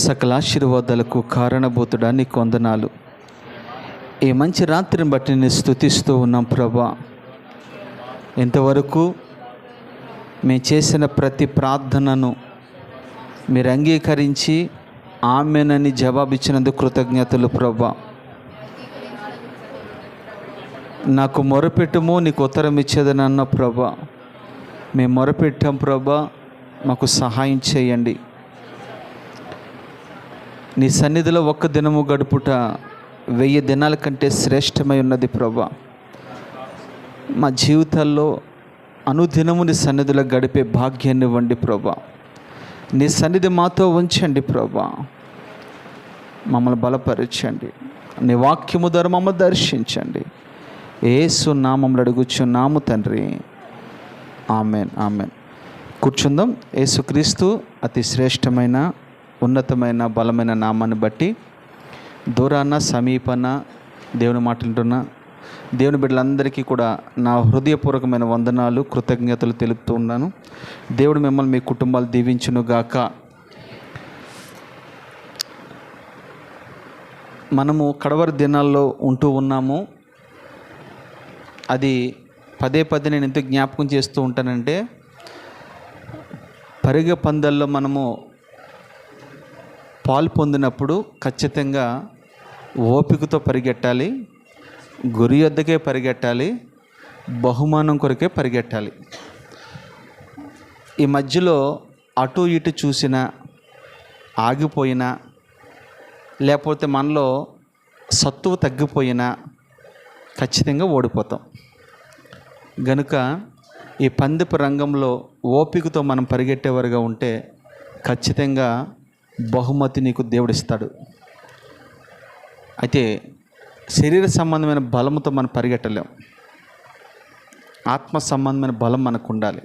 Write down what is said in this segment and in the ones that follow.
సకల ఆశీర్వాదాలకు కారణభూతుడా నీకు వందనాలు. ఈ మంచి రాత్రిని బట్టి నేను స్తుతిస్తూ ఉన్నాం ప్రభా. ఇంతవరకు మేము చేసిన ప్రతి ప్రార్థనను మీరు అంగీకరించి ఆమెనని జవాబిచ్చినందుకు కృతజ్ఞతలు ప్రభా. నాకు మొరపెట్టుము నీకు ఉత్తరం ఇచ్చేదని అన్న ప్రభా. మేము మొరపెట్టాం ప్రభా, మాకు సహాయం చేయండి. నీ సన్నిధిలో ఒక్క దినము గడుపుట 1000 దినాల కంటే శ్రేష్టమై ఉన్నది ప్రభా. మా జీవితాల్లో అనుదినము నీ సన్నిధిలో గడిపే భాగ్యాన్ని ఇవ్వండి ప్రభా. నీ సన్నిధి మాతో ఉంచండి ప్రభా. మమ్మల్ని బలపరచండి. నీ వాక్యము ద్వారా మమ్మల్ని దర్శించండి. యేసు నామములో అడుగుచున్నాము తండ్రి, ఆమెన్ ఆమెన్. కూర్చుందాం. యేసుక్రీస్తు అతి శ్రేష్టమైన ఉన్నతమైన బలమైన నామాన్ని బట్టి దూరాన సమీపన దేవుని మాట్లాడుతున్న దేవుని బిడ్డలందరికీ కూడా నా హృదయపూర్వకమైన వందనాలు, కృతజ్ఞతలు తెలుపుతూ ఉన్నాను. దేవుడు మిమ్మల్ని మీ కుటుంబాలు దీవించునుగాక. మనము కడవరి దినాల్లో ఉంటూ ఉన్నాము. అది పదే నేను ఎందుకు జ్ఞాపకం చేస్తూ ఉంటానంటే, పరిగె పందాల్లో మనము పాలు పొందినప్పుడు ఖచ్చితంగా ఓపికతో పరిగెట్టాలి, గురి వద్దకే పరిగెట్టాలి, బహుమానం కొరకే పరిగెట్టాలి. ఈ మధ్యలో అటు ఇటు చూసినా, ఆగిపోయినా, లేకపోతే మనలో సత్తువ తగ్గిపోయినా ఖచ్చితంగా ఓడిపోతాం. గనుక ఈ పందెపు రంగంలో ఓపికతో మనం పరిగెట్టేవారుగా ఉంటే ఖచ్చితంగా బహుమతి నీకు దేవుడిస్తాడు. అయితే శరీర సంబంధమైన బలముతో మనం పరిగెట్టలేం. ఆత్మ సంబంధమైన బలం మనకు ఉండాలి.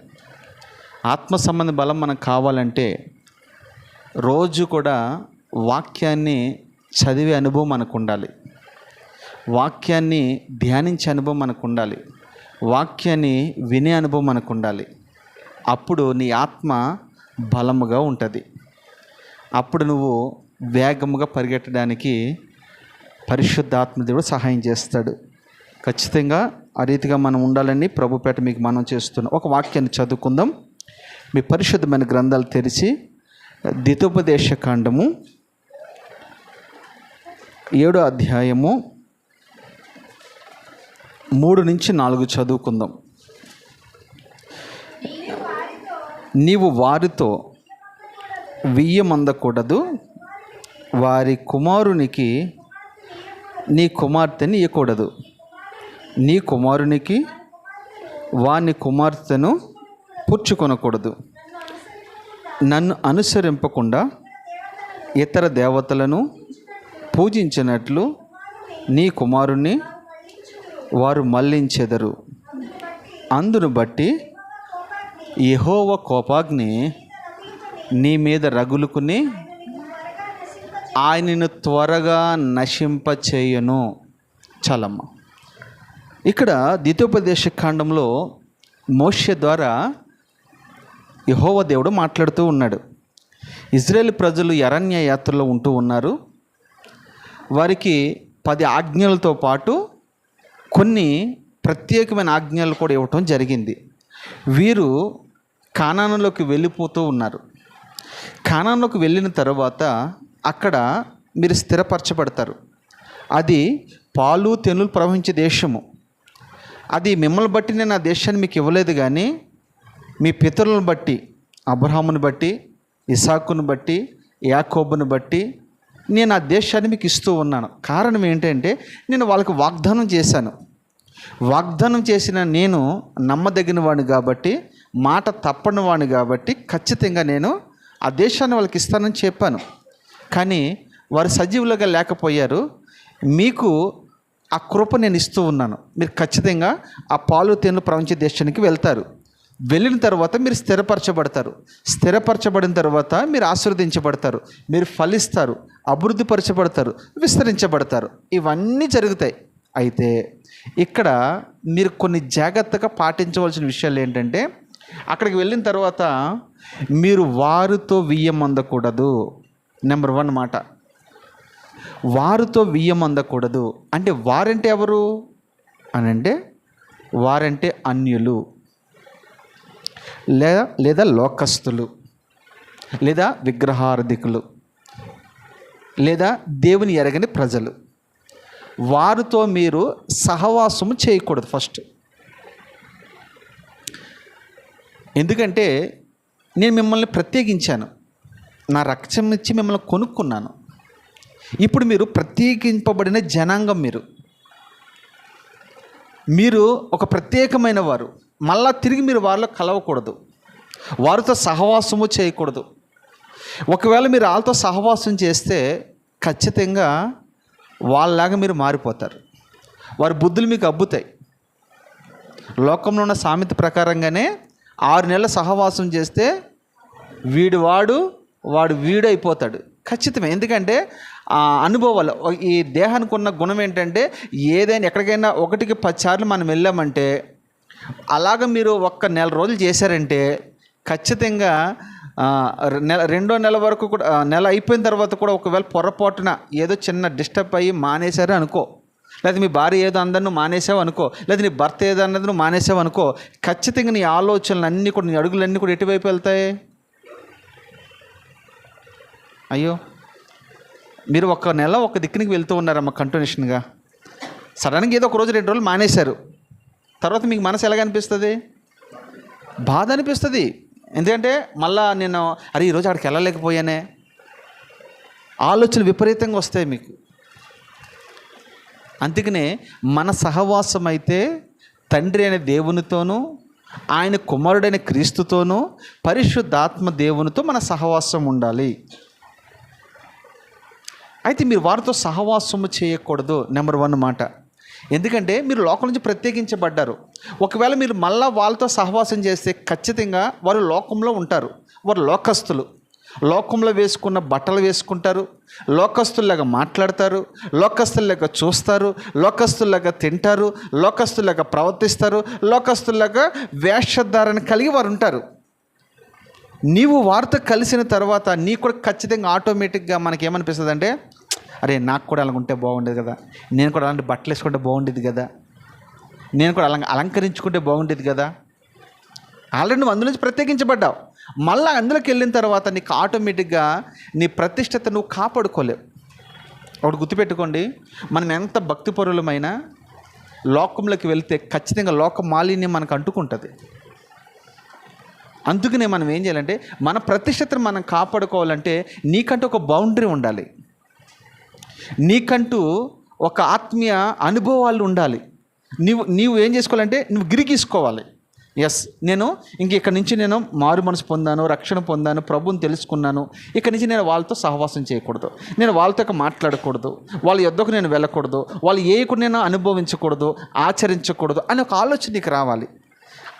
ఆత్మ సంబంధ బలం మనకు కావాలంటే రోజు కూడా వాక్యాన్ని చదివే అనుభవం మనకు ఉండాలి. వాక్యాన్ని ధ్యానించే అనుభవం మనకు ఉండాలి. వాక్యాన్ని వినే అనుభవం మనకు ఉండాలి. అప్పుడు నీ ఆత్మ బలముగా ఉంటుంది. అప్పుడు నువ్వు వేగముగా పరిగెట్టడానికి పరిశుద్ధాత్మ దేవుడు సహాయం చేస్తాడు. ఖచ్చితంగా ఆ రీతిగా మనం ఉండాలని ప్రభుపేట మీకు మనం చేస్తున్నాం. ఒక వాక్యాన్ని చదువుకుందాం. మీ పరిశుద్ధమైన గ్రంథాలు తెరిచి ద్వితోపదేశ కాండము 7వ అధ్యాయము 3-4 చదువుకుందాం. నీవు వారితో వియ్యమందకూడదు, వారి కుమారునికి నీ కుమార్తెని ఇవ్వకూడదు, నీ కుమారునికి వాని కుమార్తెను పుచ్చుకొనకూడదు, నన్ను అనుసరింపకుండా ఇతర దేవతలను పూజించినట్లు నీ కుమారుని వారు మళ్లించెదరు. అందును బట్టి యెహోవా కోపాగ్ని నీ మీద రగులుకుని ఆయనను త్వరగా నశింపచేయను. చాలమ్మ. ఇక్కడ ద్వితోపదేశ కాండంలో మోషే ద్వారా యెహోవా దేవుడు మాట్లాడుతూ ఉన్నాడు. ఇజ్రాయేల్ ప్రజలు అరణ్య యాత్రలో ఉంటూ ఉన్నారు. వారికి 10 ఆజ్ఞలతో పాటు కొన్ని ప్రత్యేకమైన ఆజ్ఞలు కూడా ఇవ్వటం జరిగింది. వీరు కానానులోకి వెళ్ళిపోతూ ఉన్నారు. కానానులోకి వెళ్ళిన తర్వాత అక్కడ మీరు స్థిరపరచబడతారు. అది పాలు తేనెలు ప్రవహించే దేశము. అది మిమ్మల్ని బట్టి నేను ఆ దేశాన్ని మీకు ఇవ్వలేదు, కానీ మీ పితరులను బట్టి, అబ్రహామును బట్టి, ఇసాకును బట్టి, యాకోబును బట్టి నేను ఆ దేశాన్ని మీకు ఇస్తూ ఉన్నాను. కారణం ఏంటంటే నేను వాళ్ళకి వాగ్దానం చేశాను. వాగ్దానం చేసిన నేను నమ్మదగిన వాడిని కాబట్టి, మాట తప్పని వాడిని కాబట్టి ఖచ్చితంగా నేను ఆ దేశాన్ని వాళ్ళకి ఇస్తానని చెప్పాను. కానీ వారు సజీవులుగా లేకపోయారు. మీకు ఆ కృప నేను ఇస్తూ ఉన్నాను. మీరు ఖచ్చితంగా ఆ పాలు తేనెలు ప్రపంచ దేశానికి వెళ్తారు. వెళ్ళిన తర్వాత మీరు స్థిరపరచబడతారు. స్థిరపరచబడిన తర్వాత మీరు ఆశీర్వదించబడతారు, మీరు ఫలిస్తారు, అభివృద్ధిపరచబడతారు, విస్తరించబడతారు. ఇవన్నీ జరుగుతాయి. అయితే ఇక్కడ మీరు కొన్ని జాగ్రత్తగా పాటించవలసిన విషయాలు ఏంటంటే, అక్కడికి వెళ్ళిన తర్వాత మీరు వారితో వియ్యం అందకూడదు. నెంబర్ 1 మాట, వారితో వియ్యమందకూడదు. అంటే వారంటే ఎవరు అని అంటే, వారంటే అన్యులు, లేదా లోకస్తులు, లేదా విగ్రహారాధికులు, లేదా దేవుని ఎరగని ప్రజలు. వారితో మీరు సహవాసము చేయకూడదు ఫస్ట్. ఎందుకంటే నేను మిమ్మల్ని ప్రత్యేకించాను, నా రక్తం ఇచ్చి మిమ్మల్ని కొనుక్కున్నాను. ఇప్పుడు మీరు ప్రత్యేకింపబడిన జనాంగం. మీరు ఒక ప్రత్యేకమైన వారు. మళ్ళా తిరిగి మీరు వారిలో కలవకూడదు, వారితో సహవాసము చేయకూడదు. ఒకవేళ మీరు వాళ్ళతో సహవాసం చేస్తే ఖచ్చితంగా వాళ్ళలాగా మీరు మారిపోతారు. వారి బుద్ధులు మీకు అబ్బుతాయి. లోకంలో ఉన్న సామెత ప్రకారంగానే 6 నెలల సహవాసం చేస్తే వాడు వీడు అయిపోతాడు ఖచ్చితమే. ఎందుకంటే ఆ అనుభవాలు, ఈ దేహానికి ఉన్న గుణం ఏంటంటే, ఏదైనా ఎక్కడికైనా 1కి 10 సార్లు మనం వెళ్ళామంటే, అలాగ మీరు 1 నెల రోజులు చేశారంటే ఖచ్చితంగా రెండో నెల వరకు కూడా, నెల అయిపోయిన తర్వాత కూడా ఒకవేళ పొరపాటున ఏదో చిన్న డిస్టర్బ్ అయ్యి మానేశారు అనుకో, లేదా మీ భార్య ఏదో అందరిని మానేసావు అనుకో, లేదా నీ భర్త ఏదో అన్నది నువ్వు మానేసావు అనుకో, ఖచ్చితంగా నీ ఆలోచనలు అన్నీ కూడా, నీ అడుగులన్నీ కూడా ఎటువైపు వెళ్తాయి? అయ్యో, మీరు 1 నెల ఒక దిక్కునికి వెళ్తూ ఉన్నారమ్మ కంటిన్యూషన్గా. సడన్గా ఏదో 1 రోజు 2 రోజులు మానేశారు, తర్వాత మీకు మనసు ఎలాగ అనిపిస్తుంది? బాధ అనిపిస్తుంది. ఎందుకంటే మళ్ళా నేను ఈరోజు అక్కడికి వెళ్ళలేకపోయానే, ఆలోచనలు విపరీతంగా వస్తాయి మీకు. అందుకనే మన సహవాసం అయితే తండ్రి అయిన దేవునితోనూ, ఆయన కుమారుడైన క్రీస్తుతోనూ, పరిశుద్ధాత్మ దేవునితో మన సహవాసం ఉండాలి. అయితే మీరు వారితో సహవాసము చేయకూడదు, నెంబర్ 1 మాట. ఎందుకంటే మీరు లోకం నుంచి ప్రత్యేకించబడ్డారు. ఒకవేళ మీరు మళ్ళా వాళ్ళతో సహవాసం చేస్తే ఖచ్చితంగా వారు లోకంలో ఉంటారు. వారు లోకస్తులు. లోకంలో వేసుకున్న బట్టలు వేసుకుంటారు, లోకస్తుల్లాగా మాట్లాడతారు, లోకస్తుల్లాగా చూస్తారు, లోకస్తుల్లాగా తింటారు, లోకస్తుల్లాగా ప్రవర్తిస్తారు, లోకస్తుల్లాగా వేషధారణ కలిగి వారు ఉంటారు. నీవు వారితో కలిసిన తర్వాత నీకు కూడా ఖచ్చితంగా ఆటోమేటిక్గా మనకేమనిపిస్తుంది అంటే, అరే నాకు కూడా అలాగ ఉంటే బాగుండేది కదా, నేను కూడా అలాంటి బట్టలు వేసుకుంటే బాగుండేది కదా, నేను కూడా అలా అలంకరించుకుంటే బాగుండేది కదా. ఆల్రెడీ నువ్వు అందులోంచి ప్రత్యేకించబడ్డావు. మళ్ళీ అందులోకి వెళ్ళిన తర్వాత నీకు ఆటోమేటిక్గా నీ ప్రతిష్టత నువ్వు కాపాడుకోలేవు. ఒకటి గుర్తుపెట్టుకోండి, మనం ఎంత భక్తిపరులమైనా లోకంలోకి వెళ్తే ఖచ్చితంగా లోక మాలిన్యం మనకు అంటుకుంటుంది. అందుకనే మనం ఏం చేయాలంటే, మన ప్రతిష్టతను మనం కాపాడుకోవాలంటే నీకంటూ ఒక బౌండరీ ఉండాలి, నీకంటూ ఒక ఆత్మీయ అనుభవాలు ఉండాలి. నీవు ఏం చేసుకోవాలంటే, నువ్వు గిరిగీసుకోవాలి. ఎస్, నేను ఇక్కడి నుంచి నేను మారు మనసు పొందాను, రక్షణ పొందాను, ప్రభువుని తెలుసుకున్నాను, ఇక్కడి నుంచి నేను వాళ్ళతో సహవాసం చేయకూడదు, నేను వాళ్ళతో మాట్లాడకూడదు, వాళ్ళ యొద్దకు నేను వెళ్ళకూడదు, వాళ్ళు కూడా నేను అనుభవించకూడదు, ఆచరించకూడదు అని ఒక ఆలోచన నీకు రావాలి.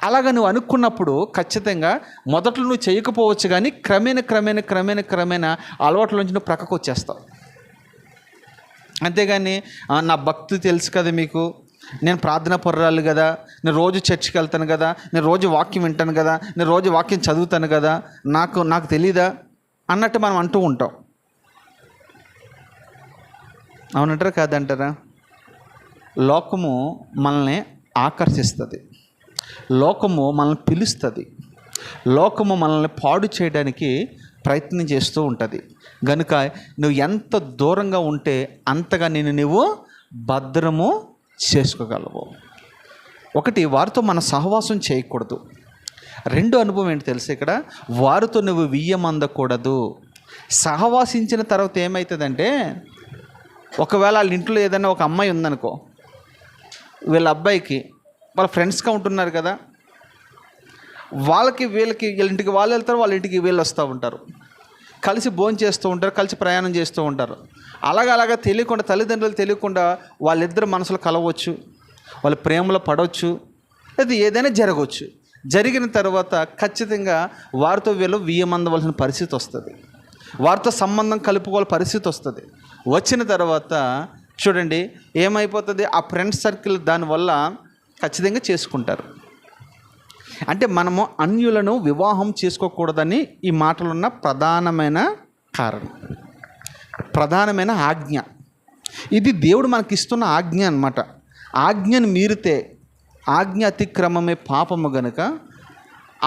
అలాగా నువ్వు అనుకున్నప్పుడు ఖచ్చితంగా మొదట్లో నువ్వు చేయకపోవచ్చు, కానీ క్రమేణా అలవాట్ల నుంచి నువ్వు ప్రక్కకు వచ్చేస్తావు. అంతేగాని నా భక్తి తెలుసు కదా మీకు, నేను ప్రార్థన పరురాలు కదా, నేను రోజు చర్చికి వెళ్తాను కదా, నేను రోజు వాక్యం వింటాను కదా, నేను రోజు వాక్యం చదువుతాను కదా, నాకు తెలీదా అన్నట్టు మనం అంటూ ఉంటాం. అవునంటారా కాదంటారా? లోకము మనల్ని ఆకర్షిస్తుంది, లోకము మనల్ని పిలుస్తుంది, లోకము మనల్ని పాడు చేయడానికి ప్రయత్నం చేస్తూ ఉంటుంది. కనుక నువ్వు ఎంత దూరంగా ఉంటే అంతగా నువ్వు భద్రము చేసుకోగలవు. ఒకటి, వారితో మన సహవాసం చేయకూడదు. 2 అనుభవం ఏంటి తెలుసు, ఇక్కడ వారితో నువ్వు వియ్యమందకూడదు. సహవాసించిన తర్వాత ఏమవుతుందంటే, ఒకవేళ వాళ్ళ ఇంట్లో ఏదైనా ఒక అమ్మాయి ఉందనుకో, వీళ్ళ అబ్బాయికి వాళ్ళ ఫ్రెండ్స్గా ఉంటున్నారు కదా, వీళ్ళ ఇంటికి వాళ్ళు వెళ్తారు, వాళ్ళ ఇంటికి వీళ్ళు వస్తూ ఉంటారు, కలిసి భోజనం చేస్తూ ఉంటారు, కలిసి ప్రయాణం చేస్తూ ఉంటారు. అలాగా తెలియకుండా, తల్లిదండ్రులు తెలియకుండా వాళ్ళిద్దరు మనసులు కలవచ్చు, వాళ్ళ ప్రేమలో పడవచ్చు, లేదా ఏదైనా జరగవచ్చు. జరిగిన తర్వాత ఖచ్చితంగా వారితో వీళ్ళు వియ్యమందవలసిన పరిస్థితి వస్తుంది, వారితో సంబంధం కలుపుకోవాల పరిస్థితి వస్తుంది. వచ్చిన తర్వాత చూడండి ఏమైపోతుంది, ఆ ఫ్రెండ్స్ సర్కిల్ దానివల్ల ఖచ్చితంగా చేసుకుంటారు. అంటే మనము అన్యులను వివాహం చేసుకోకూడదని ఈ మాటలున్న ప్రధానమైన కారణం. ప్రధానమైన ఆజ్ఞ. ఇది దేవుడు మనకిస్తున్న ఆజ్ఞ అన్నమాట. ఆజ్ఞను మీరితే, ఆజ్ఞ అతిక్రమమే పాపము గనుక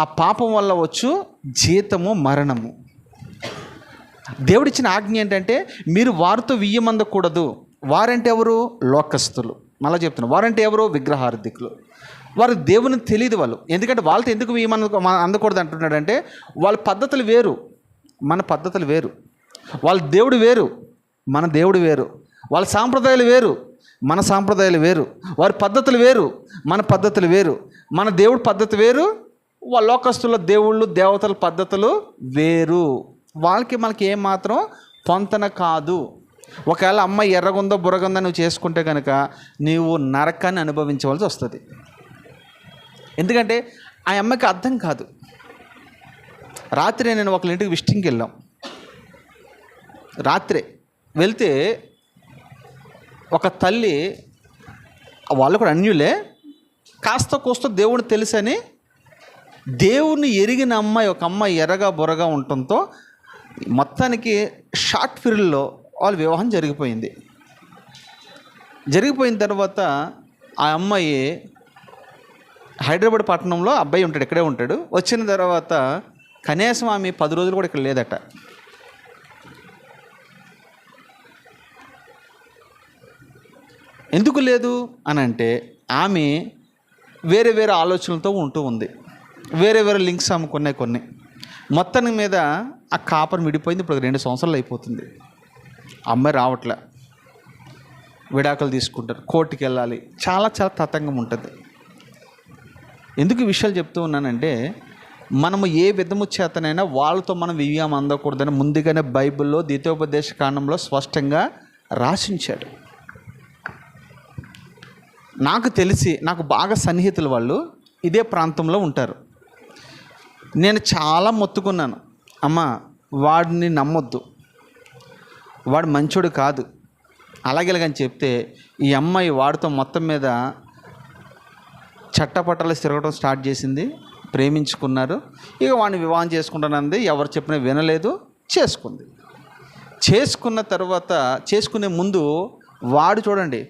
ఆ పాపం వల్ల వచ్చు జీతము మరణము. దేవుడిచ్చిన ఆజ్ఞ ఏంటంటే మీరు వారితో వియ్యమందకూడదు. వారంటే ఎవరు? లోకస్తులు. మళ్ళీ చెప్తున్నారు, వారంటే ఎవరు? విగ్రహార్థికులు. వారు దేవుని తెలియదు వాళ్ళు. ఎందుకంటే వాళ్ళతో ఎందుకు అందకూడదు అంటున్నాడంటే వాళ్ళ పద్ధతులు వేరు, మన పద్ధతులు వేరు. వాళ్ళ దేవుడు వేరు, మన దేవుడు వేరు. వాళ్ళ సాంప్రదాయాలు వేరు, మన సాంప్రదాయాలు వేరు. వారి పద్ధతులు వేరు, మన పద్ధతులు వేరు. మన దేవుడి పద్ధతి వేరు, వాళ్ళ లోకస్తుల దేవుళ్ళు దేవతల పద్ధతులు వేరు. వాళ్ళకి మనకి ఏమాత్రం పొంతన కాదు. ఒకవేళ అమ్మాయి ఎర్రగుందో బుర్రగుందో నువ్వు చేసుకుంటే కనుక నీవు నరకాన్ని అనుభవించవలసి వస్తుంది. ఎందుకంటే ఆ అమ్మాయికి అర్థం కాదు. రాత్రి నేను ఒకళ్ళ ఇంటికి విజిటింగ్కి వెళ్ళాం. రాత్రే వెళ్తే ఒక తల్లి, వాళ్ళు కూడా అన్యులే, కాస్త కోస్త దేవుని తెలుసని దేవుణ్ణి ఎరిగిన అమ్మాయి, ఒక అమ్మాయి ఎర్రగా బుర్రగా ఉండటంతో మొత్తానికి షార్ట్ పీరియడ్లో వాళ్ళ వివాహం జరిగిపోయింది. జరిగిపోయిన తర్వాత ఆ అమ్మాయి హైదరాబాద్ పట్టణంలో, అబ్బాయి ఉంటాడు, ఇక్కడే ఉంటాడు. వచ్చిన తర్వాత కనీసం ఆమె 10 రోజులు కూడా ఇక్కడ లేదట. ఎందుకు లేదు అని అంటే ఆమె వేరే వేరే ఆలోచనలతో ఉంటూ ఉంది. వేరే వేరే లింక్స్ అమ్ముకున్నాయి కొన్ని. మొత్తానికి మీద ఆ కాపురం విడిపోయింది. ఇప్పుడు 2 సంవత్సరాలు అయిపోతుంది. అమ్మాయి రావట్లే, విడాకులు తీసుకుంటారు, కోర్టుకి వెళ్ళాలి, చాలా చాలా తతంగం ఉంటుంది. ఎందుకు ఈ విషయాలు చెప్తూ ఉన్నానంటే మనము ఏ విధము చేతనైనా వాళ్ళతో మనం వియ్యం అందకూడదని ముందుగానే బైబిల్లో ద్వితీయోపదేశ కాండంలో స్పష్టంగా రాసించాడు. నాకు తెలిసి, నాకు బాగా సన్నిహితులు వాళ్ళు ఇదే ప్రాంతంలో ఉంటారు. నేను చాలా మొత్తుకున్నాను, అమ్మ వాడిని నమ్మొద్దు, వాడు మంచోడు కాదు, అలాగేలాగని చెప్తే ఈ అమ్మాయి వాడితో మొత్తం మీద చట్టపట్టాలు తిరగడం స్టార్ట్ చేసింది. ప్రేమించుకున్నారు. ఇక వాడిని వివాహం చేసుకుంటానంది. ఎవరు చెప్పినా వినలేదు, చేసుకుంది. చేసుకున్న తర్వాత, చేసుకునే ముందు వాడు చూడండి,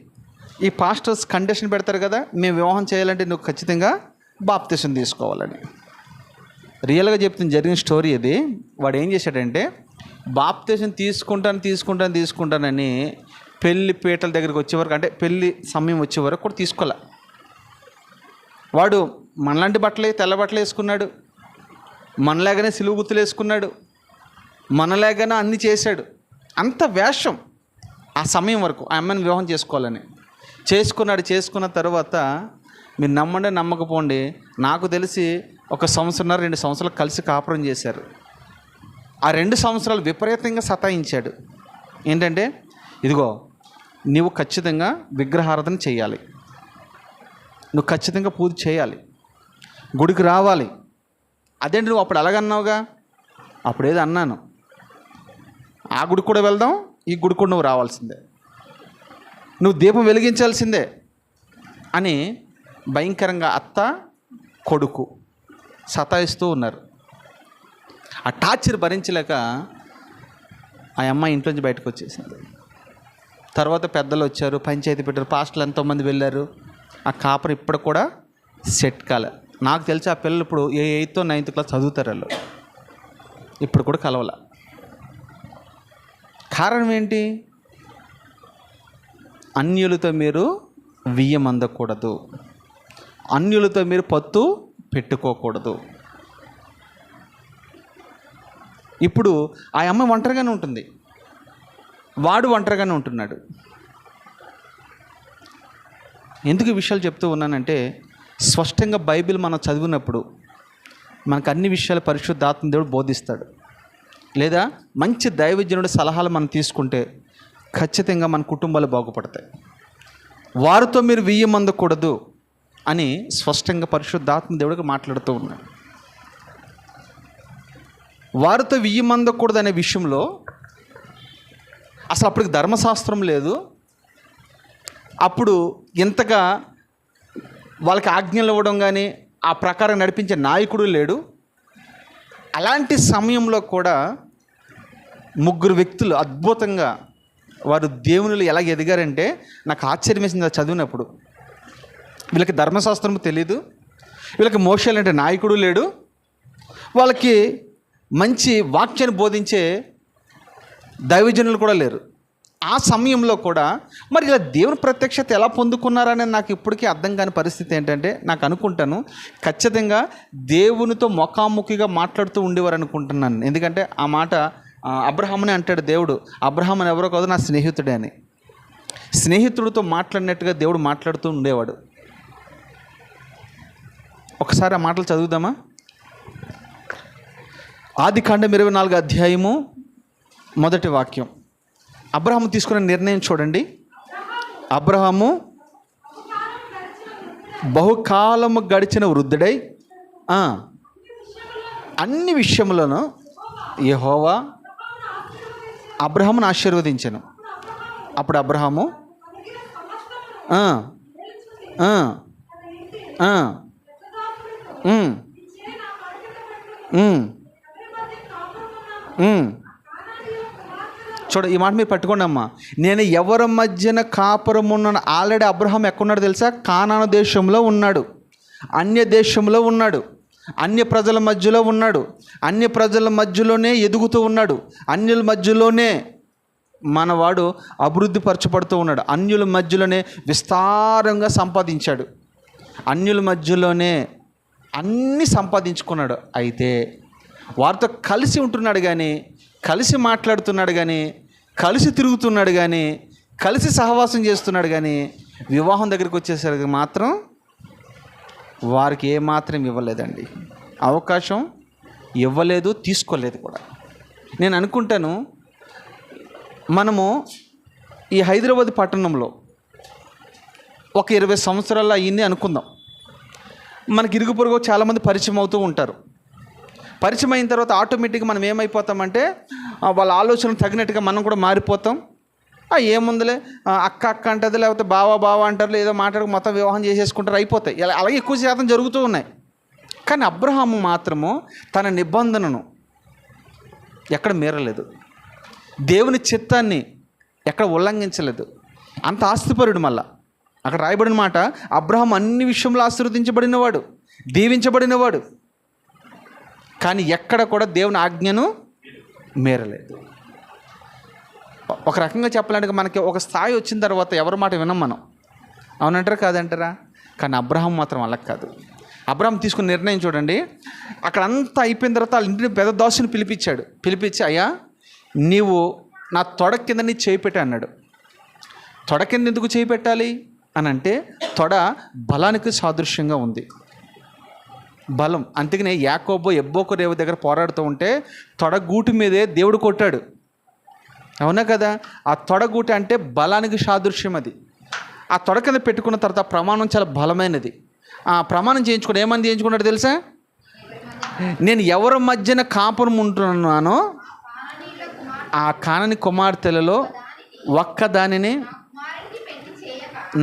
ఈ పాస్టర్స్ కండిషన్ పెడతారు కదా, మేము వివాహం చేయాలంటే నువ్వు ఖచ్చితంగా బాప్తిసం తీసుకోవాలని. రియల్గా చెప్తుంది, జరిగిన స్టోరీ ఇది. వాడు ఏం చేశాడంటే బాప్తిసం తీసుకుంటానని పెళ్లి పీటల దగ్గరికి వచ్చే వరకు, అంటే పెళ్లి సమయం వచ్చే వరకు కూడా తీసుకోలే. వాడు మనలాంటి బట్టలే, తెల్ల బట్టలు వేసుకున్నాడు, మనలాగానే సిలువు గుర్తులు వేసుకున్నాడు, మనలాగానే అన్నీ చేశాడు. అంత వేషం ఆ సమయం వరకు ఆ అమ్మాయిని వివాహం చేసుకోవాలని చేసుకున్నాడు. చేసుకున్న తర్వాత మీరు నమ్మండి నమ్మకపోండి, నాకు తెలిసి 1 సంవత్సరం 2 సంవత్సరాలు కలిసి కాపురం చేశారు. ఆ 2 సంవత్సరాలు విపరీతంగా సతాయించాడు. ఏంటంటే, ఇదిగో నువ్వు ఖచ్చితంగా విగ్రహారాధన చేయాలి, నువ్వు ఖచ్చితంగా పూజ చేయాలి, గుడికి రావాలి. అదేంటి నువ్వు అప్పుడు అలాగన్నావుగా? అప్పుడేదో అన్నాను, ఆ గుడికి కూడా వెళ్దాం, ఈ గుడికి కూడా నువ్వు రావాల్సిందే, నువ్వు దీపం వెలిగించాల్సిందే అని భయంకరంగా అత్త కొడుకు సతాయిస్తూ ఉన్నారు. ఆ టార్చర్ భరించలేక ఆ అమ్మాయి ఇంట్లోంచి బయటకు వచ్చేసింది. తర్వాత పెద్దలు వచ్చారు, పంచాయతీ పెట్టారు, పాస్టర్లు ఎంతోమంది వెళ్ళారు. ఆ కాపురం ఇప్పుడు కూడా సెట్ కాలే. నాకు తెలిసి ఆ పిల్లలు ఇప్పుడు 8th 9th క్లాస్ చదువుతారు వాళ్ళు, ఇప్పుడు కూడా కలవల. కారణం ఏంటి? అన్యులతో మీరు వియ్యం అందకూడదు, అన్యులతో మీరు పత్తు పెట్టుకోకూడదు. ఇప్పుడు ఆ అమ్మాయి ఒంటరిగానే ఉంటుంది, వాడు ఒంటరిగానే ఉంటున్నాడు. ఎందుకు ఈ విషయాలు చెప్తూ ఉన్నానంటే, స్పష్టంగా బైబిల్ మనం చదివినప్పుడు మనకు అన్ని విషయాలు పరిశుద్ధాత్మ దేవుడు బోధిస్తాడు. లేదా మంచి దైవజనుడి సలహాలు మనం తీసుకుంటే ఖచ్చితంగా మన కుటుంబాలు బాగుపడతాయి. వారితో మీరు వియ్యం అందకూడదు అని స్పష్టంగా పరిశుద్ధాత్మ దేవుడికి మాట్లాడుతూ ఉన్నాడు. వారితో వియ్యం అందకూడదు అనే విషయంలో అసలు అప్పటికి ధర్మశాస్త్రం లేదు. అప్పుడు ఇంతగా వాళ్ళకి ఆజ్ఞలు ఇవ్వడం కానీ ఆ ప్రకారం నడిపించే నాయకుడు లేడు. అలాంటి సమయంలో కూడా 3 వ్యక్తులు అద్భుతంగా వారు దేవునిలో ఎలా ఎదిగారంటే నాకు ఆశ్చర్యం వేసింది అది చదివినప్పుడు. వీళ్ళకి ధర్మశాస్త్రం తెలీదు, వీళ్ళకి మోషే అంటే నాయకుడు లేడు, వాళ్ళకి మంచి వాక్యాన్ని బోధించే దైవజనులు కూడా లేరు. ఆ సమయంలో కూడా మరి ఇలా దేవుని ప్రత్యక్షత ఎలా పొందుకున్నారని నాకు ఇప్పటికీ అర్థం కాని పరిస్థితి ఏంటంటే, నాకు అనుకుంటాను ఖచ్చితంగా దేవునితో ముఖాముఖిగా మాట్లాడుతూ ఉండేవారు అనుకుంటున్నాను. ఎందుకంటే ఆ మాట అబ్రహామునే అంటాడు దేవుడు, అబ్రహాం అని ఎవరో కాదు నా స్నేహితుడే అని. స్నేహితుడితో మాట్లాడినట్టుగా దేవుడు మాట్లాడుతూ ఉండేవాడు. ఒకసారి ఆ మాటలు చదువుదామా? ఆదికాండం 24 అధ్యాయము 1 వాక్యం. అబ్రహాము తీసుకున్న నిర్ణయం చూడండి. అబ్రహాము బహుకాలము గడిచిన వృద్ధుడై అన్ని విషయములను యెహోవా అబ్రహామును ఆశీర్వదించెను. అప్పుడు అబ్రహాము చూడ, ఈ మాట మీరు పట్టుకోండి అమ్మా. నేను ఎవరి మధ్యన కాపురం ఉన్నాను. ఆల్రెడీ అబ్రహాం ఎక్కడున్నాడు తెలుసా? కానాను దేశంలో ఉన్నాడు, అన్య దేశంలో ఉన్నాడు, అన్య ప్రజల మధ్యలో ఉన్నాడు, అన్య ప్రజల మధ్యలోనే ఎదుగుతూ ఉన్నాడు, అన్యుల మధ్యలోనే మనవాడు అభివృద్ధి పరచబడుతూ ఉన్నాడు, అన్యుల మధ్యలోనే విస్తారంగా సంపాదించాడు, అన్యుల మధ్యలోనే అన్నీ సంపాదించుకున్నాడు. అయితే వారితో కలిసి ఉంటున్నాడు కానీ, కలిసి మాట్లాడుతున్నాడు కానీ, కలిసి తిరుగుతున్నాడు కానీ, కలిసి సహవాసం చేస్తున్నాడు కానీ, వివాహం దగ్గరికి వచ్చేసరికి మాత్రం వారికి ఏమాత్రం ఇవ్వలేదండి. అవకాశం ఇవ్వలేదు, తీసుకోలేదు కూడా. నేను అనుకుంటాను మనము ఈ హైదరాబాద్ పట్టణంలో ఒక 20 సంవత్సరాలు అయ్యింది అనుకుందాం. మనకి ఇరుగు పొరుగు చాలామంది పరిచయం అవుతూ ఉంటారు. పరిచయం అయిన తర్వాత ఆటోమేటిక్గా మనం ఏమైపోతామంటే వాళ్ళ ఆలోచనలు తగినట్టుగా మనం కూడా మారిపోతాం. ఏముందిలే అక్క అక్క అంటది, లేకపోతే బావ బావ అంటారు, ఏదో మాట్లాడుకు మొత్తం వివాహం చేసేసుకుంటారు, అయిపోతాయి. అలాగే ఎక్కువ శాతం జరుగుతూ ఉన్నాయి. కానీ అబ్రహాము మాత్రము తన నిబంధనను ఎక్కడ మీరలేదు, దేవుని చిత్తాన్ని ఎక్కడ ఉల్లంఘించలేదు. అంత ఆస్తిపరుడు. మళ్ళా అక్కడ రాయబడిన మాట, అబ్రహాం అన్ని విషయంలో ఆశీర్వదించబడినవాడు, దీవించబడినవాడు, కానీ ఎక్కడ కూడా దేవుని ఆజ్ఞను మీరలేదు. ఒక రకంగా చెప్పాలంటే మనకి ఒక స్థాయి వచ్చిన తర్వాత ఎవరి మాట వినం మనం, అవునంటారా కాదంటారా? కానీ అబ్రహాం మాత్రం అలా కాదు. అబ్రహాం తీసుకున్న నిర్ణయం చూడండి. అక్కడ అంతా అయిపోయిన తర్వాత వాళ్ళ ఇంటిని పెద్ద దాసుని పిలిపించి అయ్యా నీవు నా తొడ కింద నీ చేయి పెట్టా అన్నాడు. తొడ కింద ఎందుకు చేయి పెట్టాలి అని అంటే, తొడ బలానికి సాదృశ్యంగా ఉంది, బలం. అందుకనే యాకోబు ఎబ్బోకు రేవు దగ్గర పోరాడుతూ ఉంటే తొడగూటి మీదే దేవుడు కొట్టాడు, అవునా కదా? ఆ తొడగూటి అంటే బలానికి సాదృశ్యం. అది ఆ తొడ కింద పెట్టుకున్న తర్వాత ప్రమాణం చాలా బలమైనది. ఆ ప్రమాణం చేయించుకుని ఏమని చేయించుకున్నాడు తెలుసా? నేను ఎవరి మధ్యన కాపురం ఉంటున్నానో ఆ కానని కుమార్తెలలో ఒక్కదానిని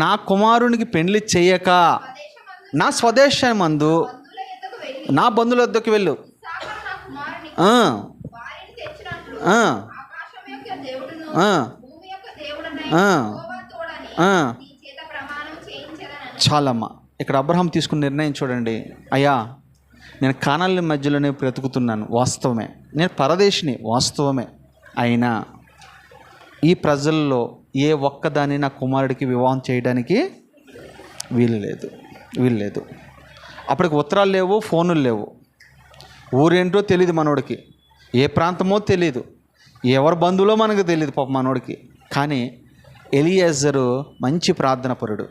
నా కుమారునికి పెళ్లి చేయక నా స్వదేశమందు నా బంధువుల వద్దకు వెళ్ళు, చాలమ్మా. ఇక్కడ అబ్రహాం తీసుకున్న నిర్ణయం చూడండి. అయ్యా నేను కానాల మధ్యలోనే బ్రతుకుతున్నాను, వాస్తవమే, నేను పరదేశిని, వాస్తవమే, అయినా ఈ ప్రజల్లో ఏ ఒక్కదాన్ని నా కుమారుడికి వివాహం చేయడానికి వీలు లేదు. అప్పటికి ఉత్తరాలు లేవు, ఫోనులు లేవు, ఊరేంటో తెలియదు మనోడికి, ఏ ప్రాంతమో తెలియదు, ఎవరి బంధువులో మనకు తెలియదు పాప మనోడికి. కానీ ఎలియాజరు మంచి ప్రార్థనాపరుడు.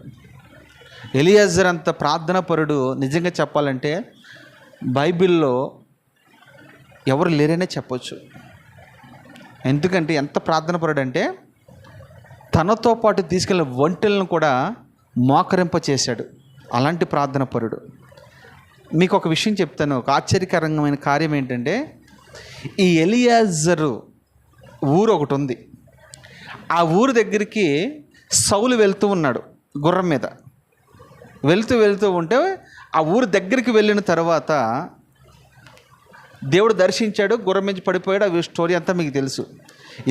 ఎలియాజర్ అంత ప్రార్థనాపరుడు నిజంగా చెప్పాలంటే బైబిల్లో ఎవరు లేరనే చెప్పొచ్చు. ఎందుకంటే ఎంత ప్రార్థనాపరుడు అంటే తనతో పాటు తీసుకెళ్ళిన ఒంటెలను కూడా మోకరింప చేశాడు. అలాంటి ప్రార్థనాపరుడు. మీకు ఒక విషయం చెప్తాను. ఒక ఆశ్చర్యకరమైన కార్యం ఏంటంటే, ఈ ఎలియాజరు ఊరు ఒకటి ఉంది. ఆ ఊరు దగ్గరికి సౌలు వెళ్తూ ఉన్నాడు గుర్రం మీద. వెళ్తూ ఉంటే ఆ ఊరు దగ్గరికి వెళ్ళిన తర్వాత దేవుడు దర్శించాడు, గుర్రం మీద పడిపోయాడు. అవి స్టోరీ అంతా మీకు తెలుసు.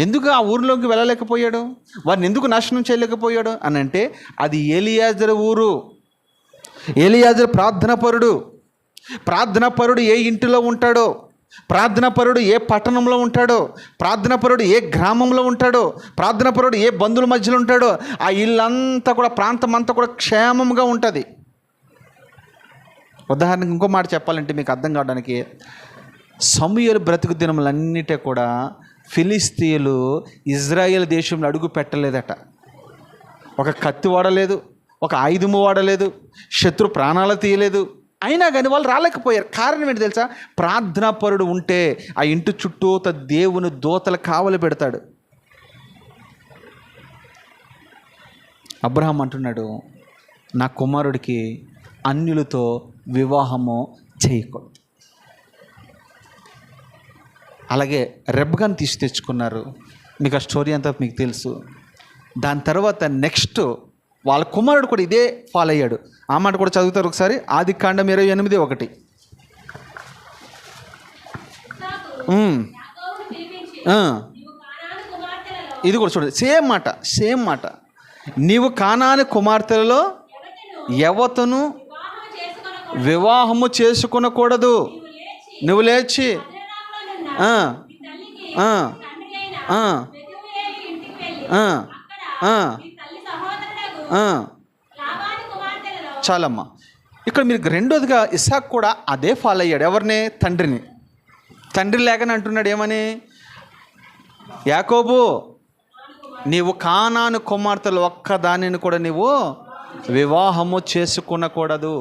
ఎందుకు ఆ ఊరిలోకి వెళ్ళలేకపోయాడు, వారిని ఎందుకు నాశనం చేయలేకపోయాడు అని అంటే, అది ఎలియాజరు ఊరు. ఎలియాజరు ప్రార్థనాపరుడు. ప్రార్థనాపరుడు ఏ ఇంటిలో ఉంటాడో, ప్రార్థనాపరుడు ఏ పట్టణంలో ఉంటాడో, ప్రార్థనాపరుడు ఏ గ్రామంలో ఉంటాడో, ప్రార్థనాపరుడు ఏ బంధువుల మధ్యలో ఉంటాడో, ఆ ఇల్లంతా కూడా, ప్రాంతం అంతా కూడా క్షేమంగా ఉంటుంది. ఉదాహరణకు ఇంకో మాట చెప్పాలంటే మీకు అర్థం కావడానికి, సమూయేలు బ్రతుకు దినములన్నిటే కూడా ఫిలిస్తీయులు ఇజ్రాయేల్ దేశంలో అడుగు పెట్టలేదట. ఒక కత్తి వాడలేదు, ఒక ఆయుధము వాడలేదు, శత్రు ప్రాణాలు తీయలేదు. అయినా కానీ వాళ్ళు రాలేకపోయారు. కారణం ఏంటి తెలుసా? ప్రార్థనాపరుడు ఉంటే ఆ ఇంటి చుట్టూ దేవుని దూతలు కావలి పెడతాడు. అబ్రహాం అంటున్నాడు, నా కుమారుడికి అన్యులతో వివాహము చేయకూడదు. అలాగే రెబ్గాను తీసి తెచ్చుకున్నారు. మీకు ఆ స్టోరీ అంతా మీకు తెలుసు. దాని తర్వాత నెక్స్ట్ వాళ్ళ కుమారుడు కూడా ఇదే ఫాలో అయ్యాడు. ఆ మాట కూడా చదువుతారు ఒకసారి. ఆదికాండం 28:1. ఇది కూడా చూడండి, సేమ్ మాట. నీవు కానాని కుమార్తెలలో ఎవతను వివాహము చేసుకొనకూడదు. నువ్వు లేచి చాలమ్మా. ఇక్కడ మీరు రెండోదిగా ఇస్సాకు కూడా అదే ఫాలో అయ్యాడు. ఎవరిని? తండ్రిని. తండ్రి లేకని అంటున్నాడు ఏమని? యాకోబు, నీవు కానాను కుమార్తెలు ఒక్కదానిని కూడా నీవు వివాహము చేసుకునకూడదు.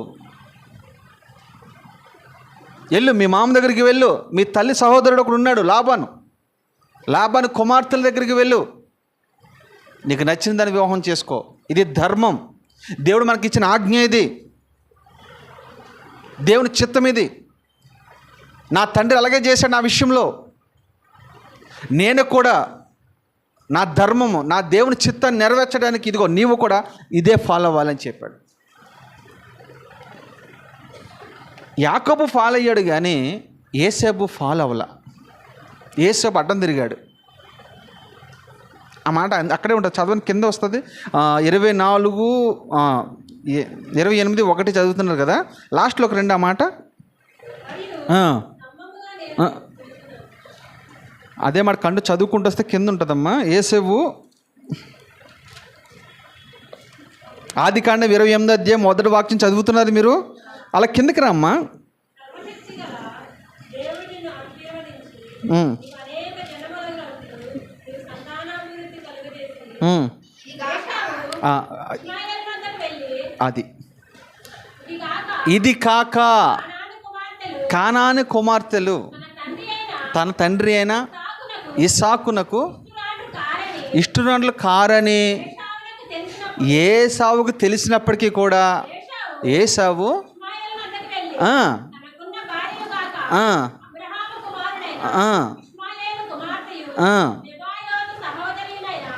వెళ్ళు, మీ మామ దగ్గరికి వెళ్ళు. మీ తల్లి సహోదరుడు ఒకడు ఉన్నాడు, లాబాను కుమార్తెల దగ్గరికి వెళ్ళు. నీకు నచ్చిన దాన్ని వివాహం చేసుకో. ఇది ధర్మం. దేవుడు మనకి ఇచ్చిన ఆజ్ఞ ఇది. దేవుని చిత్తం ఇది. నా తండ్రి అలాగే చేశాడు నా విషయంలో. నేను కూడా నా ధర్మము, నా దేవుని చిత్తాన్ని నెరవేర్చడానికి ఇదిగో నీవు కూడా ఇదే ఫాలో అవ్వాలని చెప్పాడు. యాకోబు ఫాలో అయ్యాడు కానీ యేసేపు ఫాలో అవ్వలా. యేసేపు అడ్డం తిరిగాడు. ఆ మాట అక్కడే ఉంటుంది, చదవని కింద వస్తుంది. 28:1 చదువుతున్నారు కదా, లాస్ట్లో ఒక 2 ఆ మాట. అదే మాట కండు చదువుకుంటూ వస్తే కింద ఉంటుందమ్మా. యేసేపు ఆదికాండం 28 మొదటి వాక్యం చదువుతున్నారు మీరు, అలా కిందకి రామ్మా. అది ఇది కాక కానాను కుమార్తెలు తన తండ్రి అయిన ఇస్సాకునకు ఇష్టురాండ్లు కారని ఏసావుకు తెలిసినప్పటికీ కూడా ఏసావు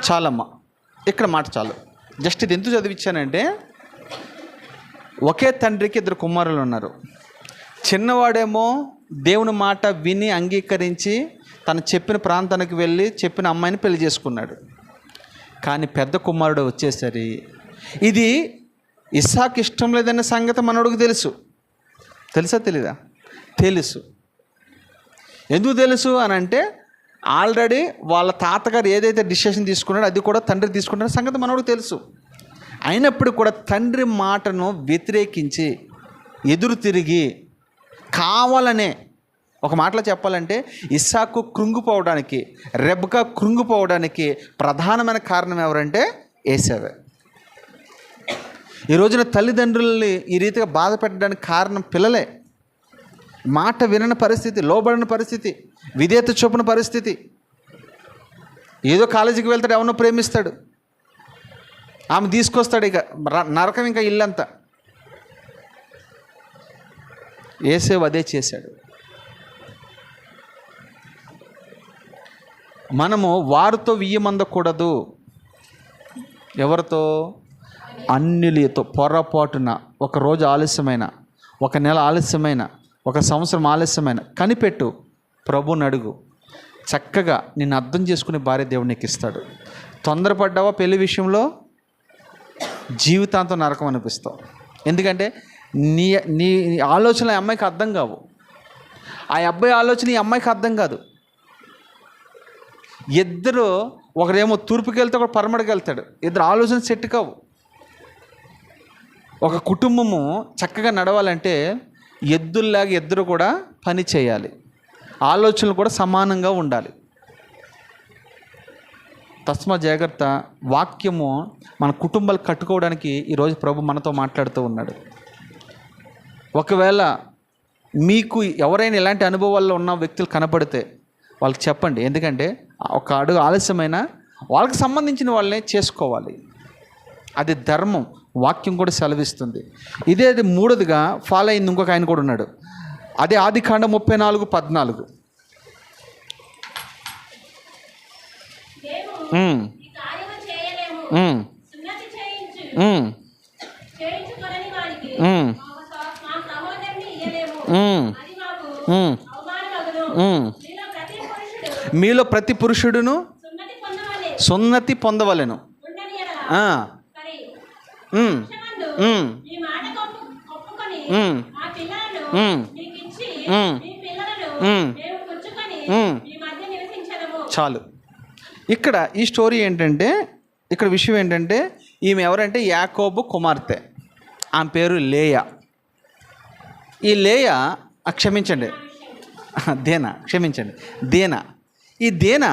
చాలమ్మా, ఇక్కడ మాట చాలు. జస్ట్ ఇది ఎందుకు చదివించానంటే, ఒకే తండ్రికి 2 కుమారులు ఉన్నారు. చిన్నవాడేమో దేవుని మాట విని అంగీకరించి తను చెప్పిన ప్రాంతానికి వెళ్ళి చెప్పిన అమ్మాయిని పెళ్లి చేసుకున్నాడు. కానీ పెద్ద కుమారుడు వచ్చేసరి ఇది ఇస్సాకు ఇష్టం లేదనే సంగతి మనోడికి తెలుసా తెలీదా? తెలుసు. ఎందుకు తెలుసు అని అంటే, ఆల్రెడీ వాళ్ళ తాతగారు ఏదైతే డిసిషన్ తీసుకున్నాడో అది కూడా తండ్రి తీసుకున్న సంగతి మనోడికి తెలుసు. అయినప్పుడు కూడా తండ్రి మాటను వ్యతిరేకించి ఎదురు తిరిగి కావాలనే, ఒక మాటలో చెప్పాలంటే ఇస్సాకు కృంగిపోవడానికి, రెబ్కా కృంగిపోవడానికి ప్రధానమైన కారణం ఎవరంటే ఏసావే. ఈ రోజున తల్లిదండ్రుల్ని ఈ రీతిగా బాధ పెట్టడానికి కారణం పిల్లలే. మాట వినని పరిస్థితి, లోబడిన పరిస్థితి, విధేయత చూపిన పరిస్థితి. ఏదో కాలేజీకి వెళ్తాడు, ఎవరినో ప్రేమిస్తాడు, ఆమె తీసుకొస్తాడు, ఇక నరకం ఇంకా ఇల్లంతా. యేసేపు అదే చేశాడు. మనము వారితో వియ్యమందకూడదు. ఎవరితో? అన్యులతో. పొరపాటున ఒక రోజు ఆలస్యమైన, ఒక నెల ఆలస్యమైన, ఒక సంవత్సరం ఆలస్యమైన కనిపెట్టు, ప్రభుని అడుగు, చక్కగా నిన్ను అర్థం చేసుకునే భార్య దేవుడు నీకు ఇస్తాడు. తొందరపడ్డావా పెళ్లి విషయంలో, జీవితాంతం నరకం అనిపిస్తావు. ఎందుకంటే నీ నీ ఆలోచనలు ఆ అమ్మాయికి అర్థం కావు, ఆ అబ్బాయి ఆలోచన ఈ అమ్మాయికి అర్థం కాదు. ఇద్దరు, ఒకరేమో తూర్పుకి వెళ్తే ఒకడు పరమడికి వెళ్తాడు, ఇద్దరు ఆలోచన సెట్ కావు. ఒక కుటుంబము చక్కగా నడవాలంటే ఎద్దుల్లాగా ఇద్దరు కూడా పని చేయాలి, ఆలోచనలు కూడా సమానంగా ఉండాలి. తస్మా జాగ్రత్త. వాక్యము మన కుటుంబాలు కట్టుకోవడానికి ఈరోజు ప్రభు మనతో మాట్లాడుతూ ఉన్నాడు. ఒకవేళ మీకు ఎవరైనా ఇలాంటి అనుభవాల్లో ఉన్న వ్యక్తులు కనపడితే వాళ్ళకి చెప్పండి. ఎందుకంటే ఒక అడుగు ఆలస్యమైనా వాళ్ళకి సంబంధించిన వాళ్ళనే చేసుకోవాలి, అది ధర్మం. వాక్యం కూడా సెలవిస్తుంది. ఇదే మూడోదిగా ఫాలో అయింది ఇంకొక ఆయన కూడా ఉన్నాడు. అదే ఆదికాండం 34:14. మీలో ప్రతి పురుషుడును సున్నతి పొందవలెను. చాలు. ఇక్కడ ఈ స్టోరీ ఏంటంటే, ఇక్కడ విషయం ఏంటంటే, ఈమె ఎవరంటే యాకోబు కుమార్తె, ఆమె పేరు లేయా. ఈ లేయా క్షమించండి దేనా. ఈ దేనా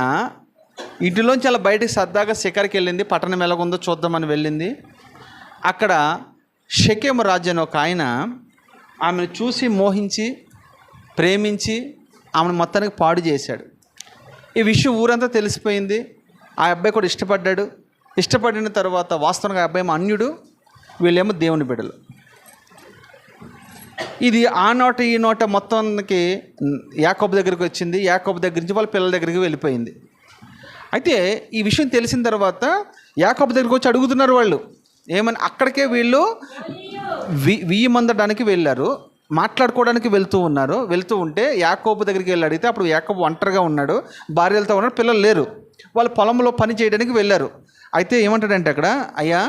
ఇంటిలోంచి అలా బయటికి సరదాగా శిఖరికి వెళ్ళింది, పట్టణం ఎలాగుందో చూద్దామని వెళ్ళింది. అక్కడ షెకెము రాజు అని ఒక ఆయన ఆమెను చూసి మోహించి ప్రేమించి ఆమెను మొత్తానికి పాడు చేశాడు. ఈ విషయం ఊరంతా తెలిసిపోయింది. ఆ అబ్బాయి కూడా ఇష్టపడ్డాడు. ఇష్టపడిన తర్వాత వాస్తవంగా ఆ అబ్బాయి అన్యుడు, వీళ్ళేమో దేవుని బిడ్డలు. ఇది ఆ నోట ఈ నోట మొత్తానికి యాకోబు దగ్గరికి వచ్చింది. యాకోబు దగ్గర నుంచి వాళ్ళ పిల్లల దగ్గరికి వెళ్ళిపోయింది. అయితే ఈ విషయం తెలిసిన తర్వాత యాకోబు దగ్గరికి వచ్చి అడుగుతున్నారు వాళ్ళు ఏమని. అక్కడికే వీళ్ళు వియ్యమందడానికి వెళ్ళారు, మాట్లాడుకోవడానికి వెళ్తూ ఉంటే యాకోబు దగ్గరికి వెళ్ళి అడిగితే అప్పుడు యాకోబు ఒంటరిగా ఉన్నాడు, భార్యలతో ఉన్నాడు, పిల్లలు లేరు. వాళ్ళు పొలంలో పని చేయడానికి వెళ్ళారు. అయితే ఏమంటాడంటే అక్కడ, అయ్యా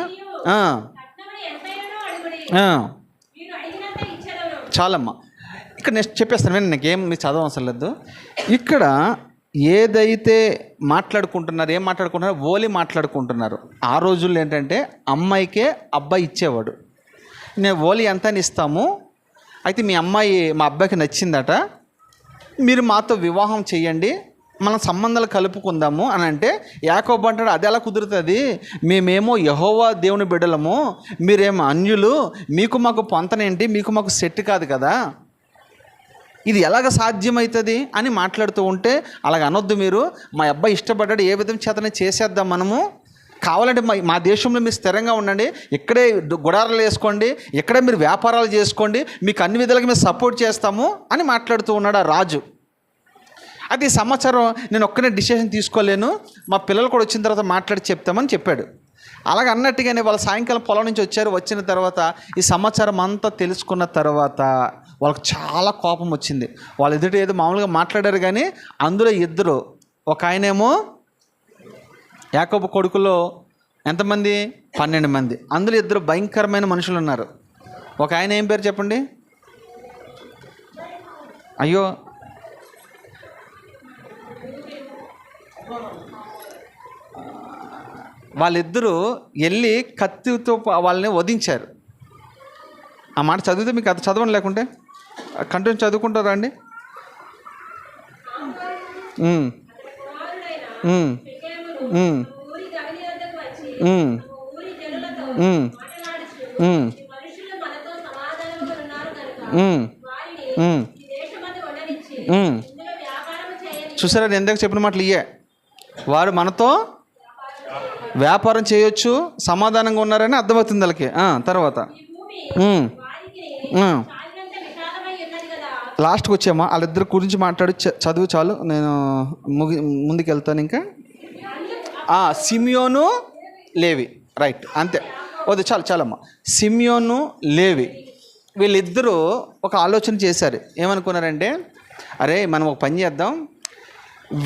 చాలమ్మా, ఇక్కడ నెక్స్ట్ చెప్పేస్తాను, నాకేం మీరు చదవ అవసరం లేదు. ఇక్కడ ఏదైతే మాట్లాడుకుంటున్నారు, ఏం మాట్లాడుకుంటున్నారు, ఓలి మాట్లాడుకుంటున్నారు. ఆ రోజుల్లో ఏంటంటే అమ్మాయికే అబ్బాయి ఇచ్చేవాడు. నేను ఓలి ఎంత అని ఇస్తాము, అయితే మీ అమ్మాయి మా అబ్బాయికి నచ్చిందట, మీరు మాతో వివాహం చేయండి, మనం సంబంధాలు కలుపుకుందాము అని అంటే యాకోబు అంటాడు, అది ఎలా కుదురుతుంది, మేమేమో యెహోవా దేవుని బిడ్డలము, మీరేమో అన్యులు, మీకు మాకు పొంతనేంటి, మీకు మాకు సెట్ కాదు కదా, ఇది ఎలాగ సాధ్యమవుతుంది అని మాట్లాడుతూ ఉంటే, అలాగ అనొద్దు మీరు, మా అబ్బాయి ఇష్టపడ్డాడు, ఏ విధం చేతనే చేసేద్దాం మనము, కావాలంటే మా దేశంలో మీరు స్థిరంగా ఉండండి, ఇక్కడే గుడారాలు వేసుకోండి, ఇక్కడే మీరు వ్యాపారాలు చేసుకోండి, మీకు అన్ని విధాలుగా మేము సపోర్ట్ చేస్తాము అని మాట్లాడుతూ ఉన్నాడు ఆ రాజు. అది ఈ సమాచారం నేను ఒక్కనే డిసిషన్ తీసుకోలేను, మా పిల్లలు కూడా వచ్చిన తర్వాత మాట్లాడి చెప్తామని చెప్పాడు. అలాగ అన్నట్టుగానే వాళ్ళు సాయంకాలం పొలం నుంచి వచ్చారు. వచ్చిన తర్వాత ఈ సమాచారం అంతా తెలుసుకున్న తర్వాత వాళ్ళకి చాలా కోపం వచ్చింది. వాళ్ళ ఎదుట ఏదో మామూలుగా మాట్లాడారు, కానీ అందులో ఇద్దరు, ఒక ఆయనేమో యాకోబు కొడుకులో ఎంతమంది, 12 మంది, అందులో ఇద్దరు భయంకరమైన మనుషులు ఉన్నారు. ఒక ఆయన ఏం పేరు చెప్పండి, అయ్యో వాళ్ళిద్దరూ వెళ్ళి కత్తితో వాళ్ళని వధించారు. ఆ మాట చదివితే మీకు అది చదవని, లేకుంటే కంటిన్యూ చదువుకుంటారా అండి. చూసారా, నేను ఎందుకు చెప్పిన మాటలు ఇయ్యే, వారు మనతో వ్యాపారం చేయొచ్చు, సమాధానంగా ఉన్నారని అర్థమవుతుంది వాళ్ళకి. తర్వాత లాస్ట్కి వచ్చామా, వాళ్ళిద్దరి గురించి మాట్లాడి చదువు చాలు, నేను ముందుకు వెళ్తాను. ఇంకా సిమియోను లేవి, రైట్, అంతే, వద్దు, చాలమ్మా. సిమియోను లేవి వీళ్ళిద్దరూ ఒక ఆలోచన చేశారు. ఏమనుకున్నారంటే, అరే మనం ఒక పని చేద్దాం,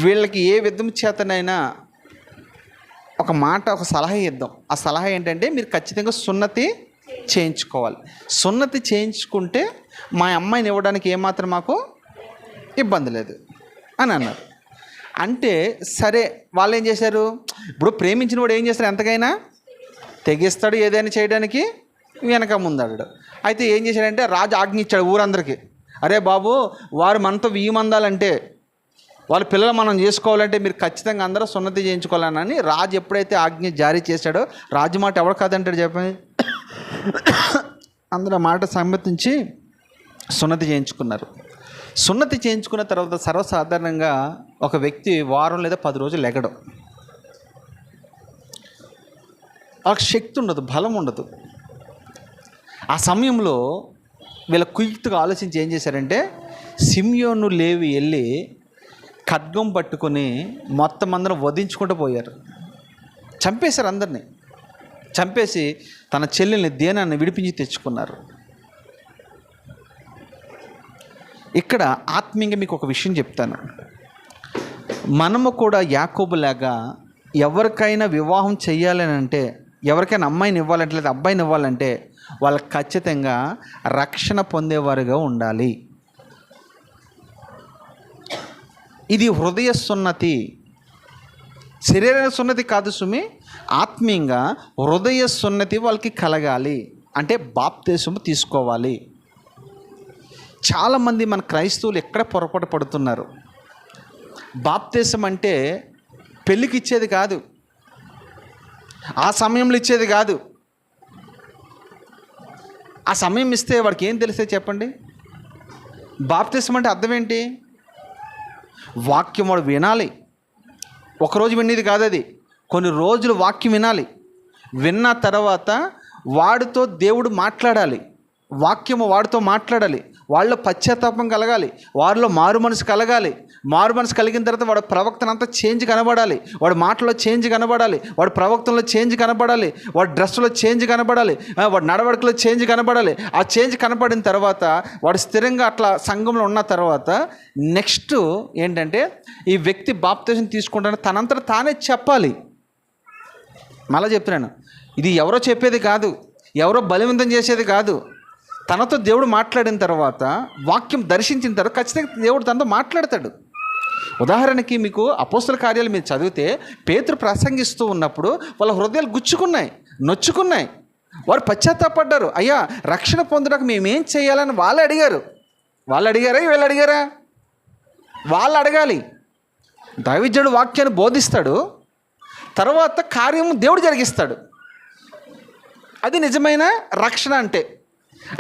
వీళ్ళకి ఏ విధం చేతనైనా ఒక మాట, ఒక సలహా ఇద్దాం. ఆ సలహా ఏంటంటే మీరు ఖచ్చితంగా సున్నతి చేయించుకోవాలి. సున్నతి చేయించుకుంటే మా అమ్మాయిని ఇవ్వడానికి ఏమాత్రం మాకు ఇబ్బంది లేదు అని అన్నారు. అంటే సరే, వాళ్ళు ఏం చేశారు, ఇప్పుడు ప్రేమించిన వాడు ఏం చేస్తారు, ఎంతకైనా తెగిస్తాడు ఏదైనా చేయడానికి, వెనక ముందాడు. అయితే ఏం చేశాడంటే రాజు ఆజ్ఞ ఇచ్చాడు ఊరందరికీ, అరే బాబు వారు మనతో 1000 మందాలంటే, వాళ్ళ పిల్లలు మనం చేసుకోవాలంటే మీరు ఖచ్చితంగా అందరూ సున్నతి చేయించుకోవాలని రాజు ఎప్పుడైతే ఆజ్ఞ జారీ చేశాడో, రాజు మాట ఎవరు కాదంటాడు చెప్పండి. అందరూ మాట సమ్మతించి సున్నతి చేయించుకున్నారు. సున్నతి చేయించుకున్న తర్వాత సర్వసాధారణంగా ఒక వ్యక్తి వారం లేదా 10 రోజులు లెగడం, వాళ్ళకి శక్తి ఉండదు, బలం ఉండదు. ఆ సమయంలో వీళ్ళ కుయుక్తిగా ఆలోచించి ఏం చేశారంటే, సిమియోను లేవి వెళ్ళి ఖడ్గం పట్టుకొని మొత్తం అందరం వధించుకుంటూ పోయారు. చంపేశారు, అందరినీ చంపేసి తన చెల్లెల్ని దేనాన్ని విడిపించి తెచ్చుకున్నారు. ఇక్కడ ఆత్మీయంగా మీకు ఒక విషయం చెప్తాను. మనము కూడా యాకోబులాగా ఎవరికైనా వివాహం చెయ్యాలని అంటే, ఎవరికైనా అమ్మాయిని ఇవ్వాలంటే లేదా అబ్బాయిని ఇవ్వాలంటే వాళ్ళకి ఖచ్చితంగా రక్షణ పొందేవారుగా ఉండాలి. ఇది హృదయ సున్నతి, శరీర సున్నతి కాదు సుమి, ఆత్మీయంగా హృదయ సున్నతి వాళ్ళకి కలగాలి. అంటే బాప్తిసము తీసుకోవాలి. చాలామంది మన క్రైస్తవులు ఎక్కడ పొరపాటు పడుతున్నారు. బాప్తిసం అంటే పెళ్ళికి ఇచ్చేది కాదు, ఆ సమయంలో ఇచ్చేది కాదు. ఆ సమయం ఇస్తే వాడికి ఏం తెలిస్తే చెప్పండి. బాప్తిసం అంటే అర్థం ఏంటి? వాక్యం వాడు వినాలి. ఒకరోజు వినేది కాదు అది, కొన్ని రోజులు వాక్యం వినాలి. విన్న తర్వాత వాడితో దేవుడు మాట్లాడాలి, వాక్యము వాడితో మాట్లాడాలి. వాళ్ళలో పశ్చాత్తాపం కలగాలి, వారిలో మారు మనసు కలగాలి. మారు మనసు కలిగిన తర్వాత వాడు ప్రవక్తన అంతా చేంజ్ కనబడాలి, వాడి మాటలో చేంజ్ కనబడాలి, వాడి ప్రవక్తనలో చేంజ్ కనబడాలి, వాడి డ్రెస్సులో చేంజ్ కనబడాలి, వాడి నడవడికలో చేంజ్ కనబడాలి. ఆ చేంజ్ కనబడిన తర్వాత వాడు స్థిరంగా అట్లా సంఘంలో ఉన్న తర్వాత నెక్స్ట్ ఏంటంటే ఈ వ్యక్తి బాప్తిసం తీసుకుంటానని తనంతట తానే చెప్పాలి. మళ్ళీ చెప్తున్నాను, ఇది ఎవరో చెప్పేది కాదు, ఎవరో బలవంతం చేసేది కాదు. తనతో దేవుడు మాట్లాడిన తర్వాత, వాక్యం దర్శించిన తర్వాత ఖచ్చితంగా దేవుడు తనతో మాట్లాడతాడు. ఉదాహరణకి మీకు అపోస్తల కార్యాలు మీరు చదివితే, పేతురు ప్రసంగిస్తూ ఉన్నప్పుడు వాళ్ళ హృదయాలు గుచ్చుకున్నాయి, నొచ్చుకున్నాయి. వారు పశ్చాత్తాపడ్డారు. అయ్యా రక్షణ పొందడానికి మేమేం చేయాలని వాళ్ళు అడిగారు. వాళ్ళు అడిగారా, వీళ్ళు అడిగారా? వాళ్ళు అడగాలి. దైవజనుడు వాక్యాన్ని బోధిస్తాడు, తర్వాత కార్యము దేవుడు జరిగిస్తాడు. అది నిజమైన రక్షణ. అంటే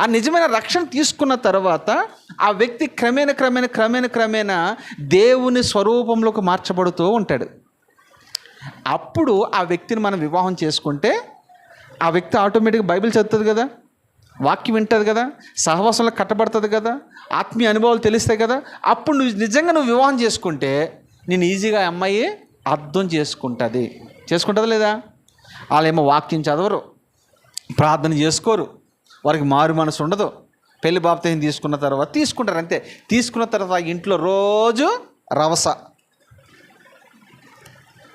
ఆ నిజమైన రక్షణ తీసుకున్న తర్వాత ఆ వ్యక్తి క్రమేణా దేవుని స్వరూపంలోకి మార్చబడుతూ ఉంటాడు. అప్పుడు ఆ వ్యక్తిని మనం వివాహం చేసుకుంటే ఆ వ్యక్తి ఆటోమేటిక్గా బైబిల్ చదువుతుంది కదా, వాక్యం వింటుంది కదా, సహవాసంలో కట్టబడుతుంది కదా, ఆత్మీయ అనుభవాలు తెలుస్తాయి కదా. అప్పుడు నిజంగా నువ్వు వివాహం చేసుకుంటే నేను ఈజీగా అమ్మాయి అర్థం చేసుకుంటుందా లేదా? వాళ్ళేమో వాక్యం చదవరు, ప్రార్థన చేసుకోరు, వారికి మారు మనసు ఉండదు. పెళ్లి బాప్తిసం తీసుకుంటారు అంతే. తీసుకున్న తర్వాత ఇంట్లో రోజు రవస.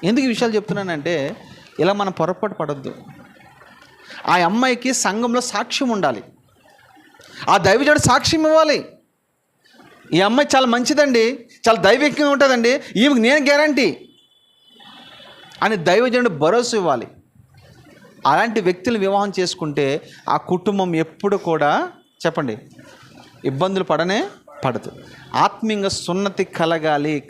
ఎందుకు ఈ విషయాలు చెప్తున్నానంటే, ఇలా మనం పొరపాటు పడద్దు. ఆ అమ్మాయికి సంఘంలో సాక్ష్యం ఉండాలి, ఆ దైవజనుడు సాక్ష్యం ఇవ్వాలి. ఈ అమ్మాయి చాలా మంచిదండి, చాలా దైవికంగా ఉంటుందండి, ఈమెకి నేను గ్యారంటీ అని దైవజనుడు భరోసా ఇవ్వాలి. అలాంటి వ్యక్తులు వివాహం చేసుకుంటే ఆ కుటుంబం ఎప్పుడు కూడా చెప్పండి ఇబ్బందులు పడదు. ఆత్మీయంగా సున్నతి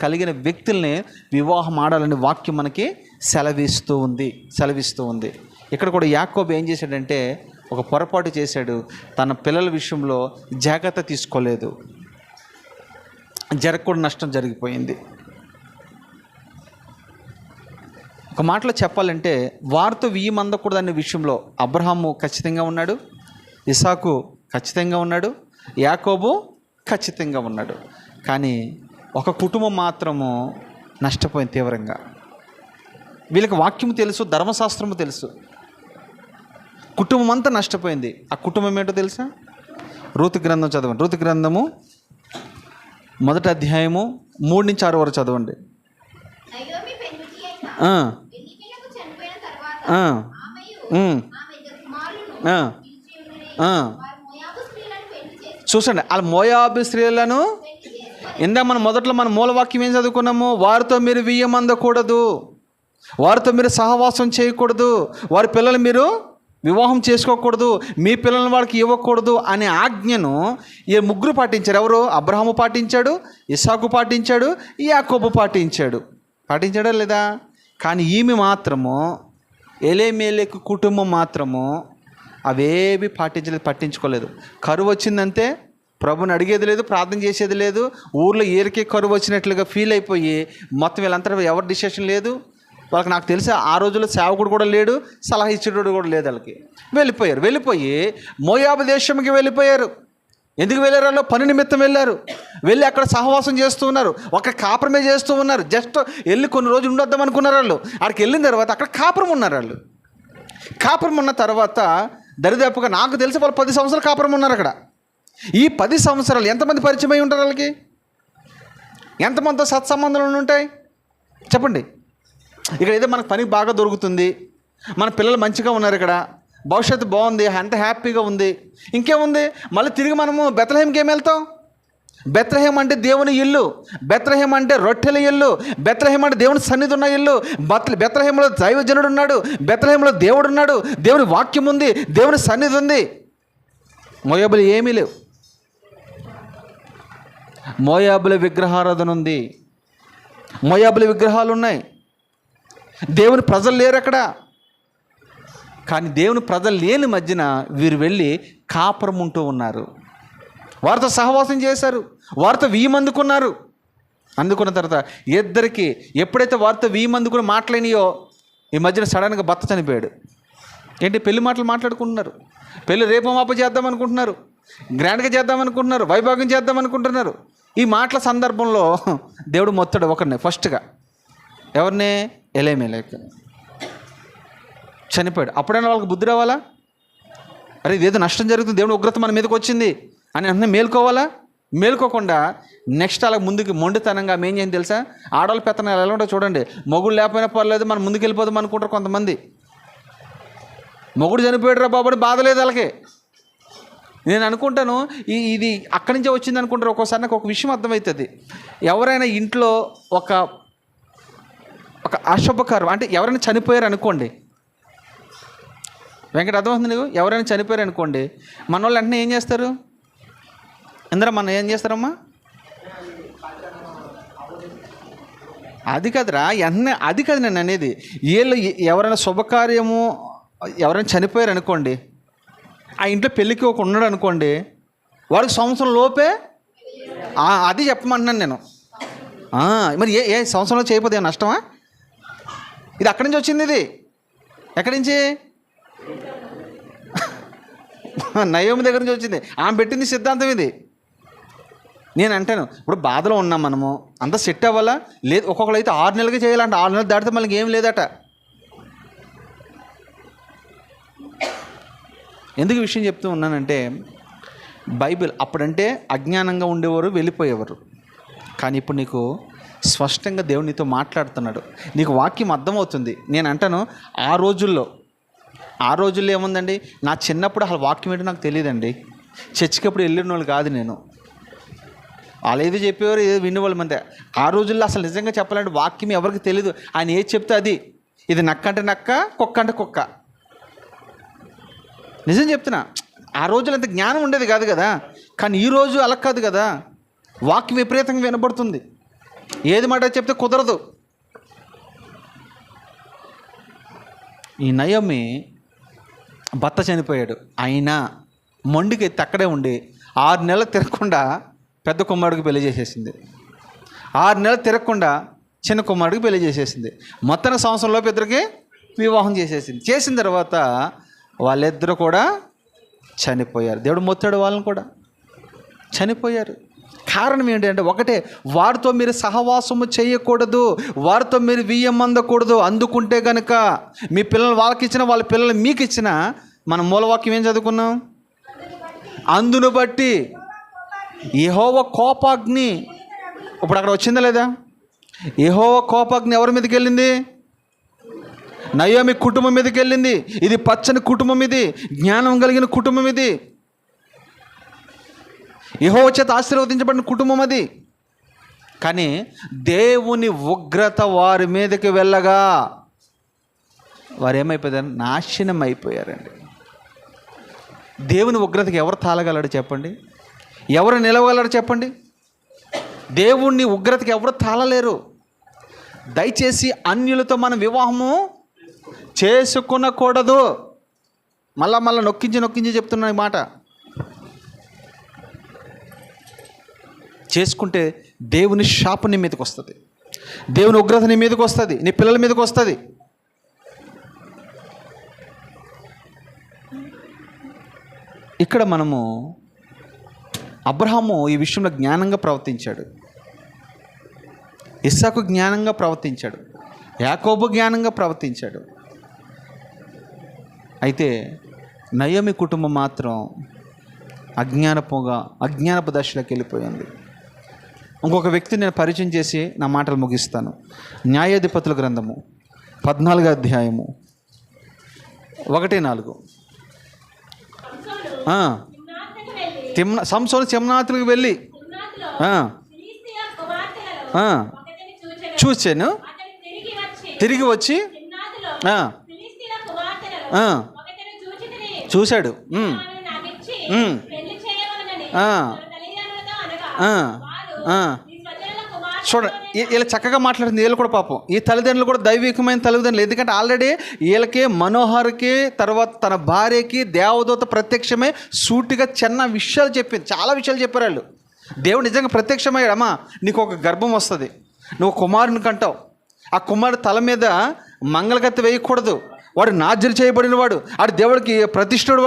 కలిగిన వ్యక్తుల్ని వివాహం ఆడాలని వాక్యం మనకి సెలవిస్తూ ఉంది. ఇక్కడ కూడా యాకోబు ఏం చేశాడంటే ఒక పొరపాటు చేశాడు. తన పిల్లల విషయంలో జాగ్రత్త తీసుకోలేదు, జరగకూడదు నష్టం జరిగిపోయింది. ఒక మాటలో చెప్పాలంటే వారితో 1000 మందకూడదు అనే విషయంలో అబ్రహాము ఖచ్చితంగా ఉన్నాడు, ఇసాకు ఖచ్చితంగా ఉన్నాడు, యాకోబు ఖచ్చితంగా ఉన్నాడు. కానీ ఒక కుటుంబం మాత్రము నష్టపోయింది తీవ్రంగా. వీళ్ళకి వాక్యము తెలుసు, ధర్మశాస్త్రము తెలుసు, కుటుంబం అంతా నష్టపోయింది. ఆ కుటుంబం ఏంటో తెలుసా? రూతు గ్రంథం చదవండి. రూతు గ్రంథము మొదటి అధ్యాయము 3-6 వరకు చదవండి. నయోమి పెన్నుటి అయిన ఆ, ఎలీమెలెకు చనిపోయిన తరువాత ఆ, ఆమెయు ఉమ్, ఆమె ఇద్దరు కుమారులను ఆ, పిలిచి ఉన్నది. ఆ. వారు మోయాబు స్త్రీలను పెళ్లి చేసి చూసండి, వాళ్ళ మోయాబు స్త్రీలను ఇందా మనం మొదట్లో మన మూలవాక్యం ఏం చదువుకున్నాము? వారితో మీరు వియ్యమందకూడదు, వారితో మీరు సహవాసం చేయకూడదు, వారి పిల్లలు మీరు వివాహం చేసుకోకూడదు, మీ పిల్లల్ని వాళ్ళకి ఇవ్వకూడదు అనే ఆజ్ఞను ఈ ముగ్గురు పాటించారు. ఎవరు? అబ్రహాము పాటించాడు, ఇస్సాకు పాటించాడు, యాకోబు పాటించాడు. పాటించాడా లేదా? కానీ ఈమె మాత్రము, ఎలీమెలెకు కుటుంబం మాత్రము అవేవి పట్టించుకోలేదు. కరువు వచ్చిందంటే ప్రభుని అడిగేది లేదు, ప్రార్థన చేసేది లేదు. ఊర్లో ఏరికే కరువు వచ్చినట్లుగా ఫీల్ అయిపోయి మొత్తం వీళ్ళంతా ఎవరి డిసిషన్ లేదు వాళ్ళకి. నాకు తెలిసి ఆ రోజుల్లో సేవకుడు కూడా లేడు, సలహా ఇచ్చేటోడు కూడా లేదు. వాళ్ళకి వెళ్ళిపోయి మోయాబు దేశంకి వెళ్ళిపోయారు. ఎందుకు వెళ్ళారు? వాళ్ళు పని నిమిత్తం వెళ్ళారు. వెళ్ళి అక్కడ సహవాసం చేస్తూ ఉన్నారు, ఒక కాపురమే చేస్తూ ఉన్నారు. జస్ట్ వెళ్ళి కొన్ని రోజులు ఉండొద్దాం అనుకున్నారు వాళ్ళు. అక్కడికి వెళ్ళిన తర్వాత అక్కడ కాపురం ఉన్నారు వాళ్ళు. కాపురం ఉన్న తర్వాత దరిదాపుగా నాకు తెలిసి వాళ్ళు 10 సంవత్సరాలు కాపురం ఉన్నారు అక్కడ. ఈ 10 సంవత్సరాలు ఎంతమంది పరిచయం అయి ఉంటారు వాళ్ళకి? ఎంతమందితో సత్సంబంధాలు ఉంటాయి చెప్పండి? ఇక్కడ ఏదో మనకు పని బాగా దొరుకుతుంది, మన పిల్లలు మంచిగా ఉన్నారు, ఇక్కడ భవిష్యత్తు బాగుంది, అంత హ్యాపీగా ఉంది, ఇంకేముంది? మళ్ళీ తిరిగి మనము బెత్లెహేంకి ఏం వెళ్తాం? బెత్లెహేం అంటే దేవుని ఇల్లు, బెత్లెహేం అంటే రొట్టెల ఇల్లు, బెత్లెహేం అంటే దేవుని సన్నిధి ఉన్న ఇల్లు. బెత్లెహేంలో దైవజనుడు ఉన్నాడు, బెత్లెహేంలో దేవుడు ఉన్నాడు, దేవుని వాక్యం ఉంది, దేవుని సన్నిధి ఉంది. మోయాబులు ఏమీ లేవు. మోయాబుల విగ్రహారాధన ఉంది, మోయాబుల విగ్రహాలు ఉన్నాయి, దేవుని ప్రజలు లేరు అక్కడ. కానీ దేవుని ప్రజలు లేని మధ్యన వీరు వెళ్ళి కాపురం ఉంటూ ఉన్నారు. వారితో సహవాసం చేశారు, వారితో 1000 మందుకున్నారు. అందుకున్న తర్వాత ఇద్దరికి ఎప్పుడైతే వారితో 1000 మందుకుని మాట్లాడినాయో ఈ మధ్యన సడన్గా భర్త చనిపోయాడు. ఏంటి? పెళ్లి మాటలు మాట్లాడుకుంటున్నారు, పెళ్ళి రేపు మాప చేద్దాం అనుకుంటున్నారు, గ్రాండ్గా చేద్దాం అనుకుంటున్నారు, వైభాగం చేద్దాం అనుకుంటున్నారు. ఈ మాటల సందర్భంలో దేవుడు మొత్తాడు ఒకరిని, ఫస్ట్గా ఎవరిని? ఎలీమెలెకు చనిపోయాడు. అప్పుడైనా వాళ్ళకి బుద్ధి రావాలా? అరే ఇదేదో నష్టం జరుగుతుంది, దేవుని ఉగ్రత మన మీదకి వచ్చింది అని అంటే మేలుకోవాలా? మేలుకోకుండా నెక్స్ట్ అలా ముందుకు మొండితనంగా ఆమె ఏం చేయండి తెలుసా? ఆడవాళ్ళ పెత్తనాలు ఎలా ఉంటాయో చూడండి. మొగుడు లేకపోయినా పర్లేదు, మనం ముందుకు వెళ్ళిపోదాం అనుకుంటారు కొంతమంది. మొగుడు చనిపోయాడు రా బాబు, బాధ లేదు వాళ్ళకి. నేను అనుకుంటాను ఇది అక్కడి నుంచే వచ్చింది అనుకుంటారు. ఒక్కోసారి నాకు ఒక విషయం అర్థమవుతుంది. ఎవరైనా ఇంట్లో ఒక అశుభకారం అంటే ఎవరైనా చనిపోయారు అనుకోండి, వెంకట అర్థమవుతుంది నీకు? ఎవరైనా చనిపోయారు అనుకోండి, మన వాళ్ళు వెంటనే ఏం చేస్తారు? అందరూ మనం ఏం చేస్తారమ్మా? అది కాదురా, అది కాదు నేను అనేది. వీళ్ళు ఎవరైనా శుభకార్యము ఎవరైనా చనిపోయారు అనుకోండి, ఆ ఇంట్లో పెళ్ళికి ఒక ఉన్నాడు అనుకోండి, వాడికి సంవత్సరం లోపే అది చెప్పమంటున్నాను నేను. మరి ఏ సంవత్సరంలో చేయకపోతే ఏం నష్టమా? ఇది అక్కడి నుంచి వచ్చింది. ఇది ఎక్కడి నుంచి? నయోమి దగ్గర నుంచి వచ్చింది. ఆమె పెట్టింది సిద్ధాంతం ఇది. నేను అంటాను, ఇప్పుడు బాధలో ఉన్నాం మనము, అంతా సెట్ అవ్వాలా? లేదు, ఒక్కొక్కరు అయితే 6 నెలలకి చేయాలంట, 6 నెలలు దాటితే మనకి ఏం లేదట. ఎందుకు విషయం చెప్తూ ఉన్నానంటే, బైబిల్ అప్పుడంటే అజ్ఞానంగా ఉండేవారు, వెళ్ళిపోయేవారు. కానీ ఇప్పుడు నీకు స్పష్టంగా దేవుడు నీతో మాట్లాడుతున్నాడు, నీకు వాక్యం అర్థమవుతుంది. నేను అంటాను, ఆ రోజుల్లో ఏముందండి? నా చిన్నప్పుడు అసలు వాక్యం ఏంటో నాకు తెలియదండి. చర్చికి అప్పుడు వెళ్ళిన వాళ్ళు కాదు నేను. వాళ్ళు ఏదో చెప్పేవారు, ఏదో వినేవాళ్ళు అంతే. ఆ రోజుల్లో అసలు నిజంగా చెప్పాలంటే వాక్యం ఎవరికి తెలియదు. ఆయన ఏది చెప్తే అది. ఇది నక్క అంటే నక్క, కుక్క అంటే కుక్క. నిజం చెప్తున్నా, ఆ రోజులు అంత జ్ఞానం ఉండేది కాదు కదా. కానీ ఈరోజు అలా కాదు కదా. వాక్యం విపరీతంగా వినబడుతుంది, ఏది మాట చెప్తే కుదరదు. ఈ నయోమి భర్త చనిపోయాడు, అయినా మొండికి ఎత్తి అక్కడే ఉండి 6 నెలలు తిరగకుండా పెద్ద కుమారుడికి పెళ్లి చేసేసింది. 6 నెలలు తిరగకుండా చిన్న కుమారుడికి పెళ్లి చేసేసింది. మొత్తం సంవత్సరంలోపు ఇద్దరికి వివాహం చేసేసింది. చేసిన తర్వాత వాళ్ళిద్దరూ కూడా చనిపోయారు. దేవుడు మొత్తాడు వాళ్ళని కూడా, చనిపోయారు. కారణం ఏంటంటే ఒకటే, వారితో మీరు సహవాసము చేయకూడదు, వారితో మీరు వియ్యమందకూడదు. అందుకుంటే కనుక మీ పిల్లలు వాళ్ళకి ఇచ్చిన, వాళ్ళ పిల్లలు మీకు ఇచ్చిన, మన మూలవాక్యం ఏం చదువుకున్నాం? అందును బట్టి యెహోవా కోపాగ్ని ఇప్పుడు అక్కడ వచ్చిందా లేదా? యెహోవా కోపాగ్ని ఎవరి మీదకి వెళ్ళింది? నయోమి కుటుంబం మీదకి వెళ్ళింది. ఇది పచ్చని కుటుంబం, ఇది జ్ఞానం కలిగిన కుటుంబం, ఇది యెహోవా చేత ఆశీర్వదించబడిన కుటుంబం అది. కానీ దేవుని ఉగ్రత వారి మీదకి వెళ్ళగా వారు ఏమైపోయారు? నాశనం అయిపోయారండి. దేవుని ఉగ్రతకి ఎవరు తాళగలడు చెప్పండి? ఎవరు నిలవగలరు చెప్పండి? దేవుణ్ణి ఉగ్రతకి ఎవరు తాళలేరు. దయచేసి అన్యులతో మనం వివాహము చేసుకునకూడదు. మళ్ళా నొక్కించి చెప్తున్నా ఈ మాట. చేసుకుంటే దేవుని శాపం నీ మీదకి వస్తుంది, దేవుని ఉగ్రత నీ మీదకి వస్తుంది, నీ పిల్లల మీదకి వస్తుంది. ఇక్కడ మనము అబ్రహాము ఈ విషయంలో జ్ఞానంగా ప్రవర్తించాడు, ఇస్సాకు జ్ఞానంగా ప్రవర్తించాడు, యాకోబు జ్ఞానంగా ప్రవర్తించాడు. అయితే నయోమి కుటుంబం మాత్రం అజ్ఞానపు దశలోకి వెళ్ళిపోయింది. ఇంకొక వ్యక్తిని నేను పరిచయం చేసి నా మాటలు ముగిస్తాను. న్యాయాధిపతుల గ్రంథము 14వ అధ్యాయము 1-4. సంసోను తిమ్నాతులకు వెళ్ళి చూశాను, తిరిగి వచ్చి చూశాడు. చూడండి, వీళ్ళు చక్కగా మాట్లాడుతుంది. వీళ్ళు కూడా పాపం, ఈ తల్లిదండ్రులు కూడా దైవికమైన తల్లిదండ్రులు. ఎందుకంటే ఆల్రెడీ వీళ్ళకి మనోహర్కి, తర్వాత తన భార్యకి దేవదూత ప్రత్యక్షమై సూటిగా చిన్న విషయాలు చెప్పింది, చాలా విషయాలు చెప్పారు వాళ్ళు. దేవుడు నిజంగా ప్రత్యక్షమయ్యాడు. అమ్మా, నీకు ఒక గర్భం వస్తుంది, నువ్వు కుమారుని కంటావు. ఆ కుమారుడు తల మీద మంగళకత్తి వేయకూడదు, వాడు నాజరు చేయబడిన వాడు, వాడు దేవుడికి ప్రతిష్ఠుడు,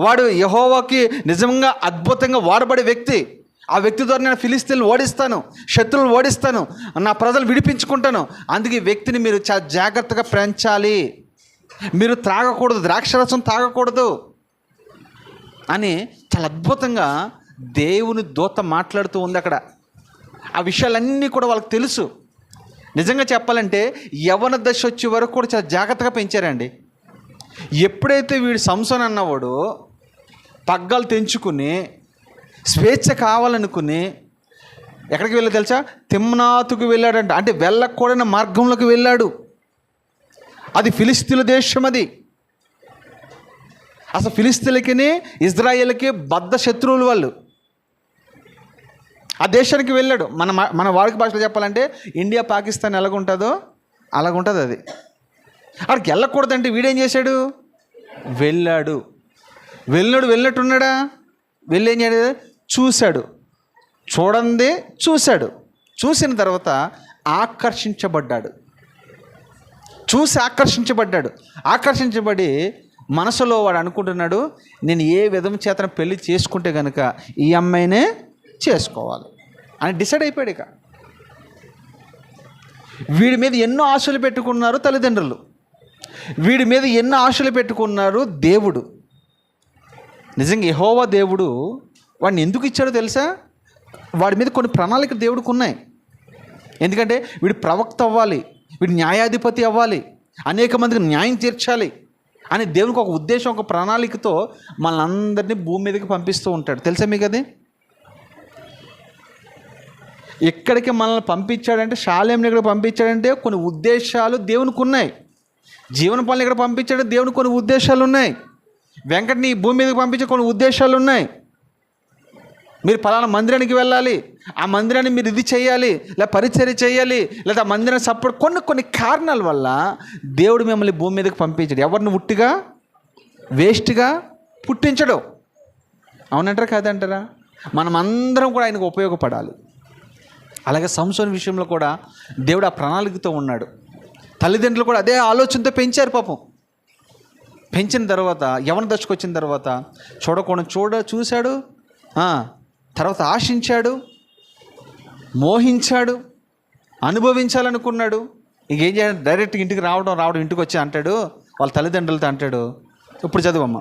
వాడు యెహోవాకి నిజంగా అద్భుతంగా వాడబడే వ్యక్తి. ఆ వ్యక్తి ద్వారా నేను ఫిలిస్తీన్లు ఓడిస్తాను, శత్రువులు ఓడిస్తాను, నా ప్రజలు విడిపించుకుంటాను. అందుకే ఈ వ్యక్తిని మీరు చాలా జాగ్రత్తగా పెంచాలి, మీరు త్రాగకూడదు, ద్రాక్షరసం తాగకూడదు అని చాలా అద్భుతంగా దేవుని దూత మాట్లాడుతూ ఉంది అక్కడ. ఆ విషయాలన్నీ కూడా వాళ్ళకి తెలుసు. నిజంగా చెప్పాలంటే యవ్వన దశ వచ్చే వరకు కూడా చాలా జాగ్రత్తగా పెంచారండి. ఎప్పుడైతే వీడు సంసోను అన్నవాడు పగ్గాలు తెంచుకుని స్వేచ్ఛ కావాలనుకుని ఎక్కడికి వెళ్ళాడు తెలుసా? తిమ్నాతుకు వెళ్ళాడంట. అంటే వెళ్ళకూడని మార్గంలోకి వెళ్ళాడు. అది ఫిలిస్తీన్ల దేశం. అది అసలు ఫిలిస్తీన్లకి ఇజ్రాయేల్కి బద్ధ శత్రువులు వాళ్ళు. ఆ దేశానికి వెళ్ళాడు. మన వాడికి భాషలో చెప్పాలంటే ఇండియా పాకిస్తాన్ ఎలాగుంటుందో అలాగుంటుంది అది. అక్కడికి వెళ్ళకూడదంటే వీడేం చేశాడు? వెళ్ళినట్టున్నాడా? వెళ్ళేం చేయడు? చూశాడు. చూసిన తర్వాత ఆకర్షించబడి మనసులో వాడు అనుకుంటున్నాడు, నేను ఏ విధం చేతన పెళ్లి చేసుకుంటే కనుక ఈ అమ్మాయినే చేసుకోవాలి అని డిసైడ్ అయిపోయాడు. ఇక వీడి మీద ఎన్నో ఆశలు పెట్టుకున్నారు తల్లిదండ్రులు, వీడి మీద ఎన్నో ఆశలు పెట్టుకున్నారు దేవుడు. నిజంగా యెహోవా దేవుడు వాడిని ఎందుకు ఇచ్చాడో తెలుసా? వాడి మీద కొన్ని ప్రణాళికలు దేవుడికి ఉన్నాయి. ఎందుకంటే వీడు ప్రవక్త అవ్వాలి, వీడు న్యాయాధిపతి అవ్వాలి, అనేక మందికి న్యాయం తీర్చాలి అని దేవునికి ఒక ఉద్దేశం, ఒక ప్రణాళికతో మనందరినీ భూమి మీదకి పంపిస్తూ ఉంటాడు. తెలుసా మీకు అది? ఎక్కడికి మనల్ని పంపించాడంటే, షాలేంని ఇక్కడ పంపించాడంటే కొన్ని ఉద్దేశాలు దేవునికి ఉన్నాయి. జీవన పనులు ఇక్కడ పంపించాడు, దేవునికి కొన్ని ఉద్దేశాలు ఉన్నాయి. వెంకటని భూమి మీదకి పంపించే కొన్ని ఉద్దేశాలు ఉన్నాయి. మీరు పలానా మందిరానికి వెళ్ళాలి, ఆ మందిరాన్ని మీరు ఇది చేయాలి, లేదా పరిచర్య చేయాలి, లేదా ఆ మందిరాన్ని సపోర్ట్, కొన్ని కారణాల వల్ల దేవుడు మిమ్మల్ని భూమి మీదకి పంపించాడు. ఎవరిని ఉట్టిగా వేస్ట్గా పుట్టించడు. అవునంటారా కాదంటారా? మనం అందరం కూడా ఆయనకు ఉపయోగపడాలి. అలాగే సంసోను విషయంలో కూడా దేవుడు ఆ ప్రణాళికతో ఉన్నాడు. తల్లిదండ్రులు కూడా అదే ఆలోచనతో పెంచారు పాపం. పెంచిన తర్వాత యవ్వన దశకు వచ్చిన తర్వాత చూశాడు, తర్వాత ఆశించాడు, మోహించాడు, అనుభవించాలనుకున్నాడు. ఇంకేం చేయాలి? డైరెక్ట్గా ఇంటికి రావడం ఇంటికి వచ్చి అంటాడు వాళ్ళ తల్లిదండ్రులతో, అంటాడు, ఇప్పుడు చదువమ్మ.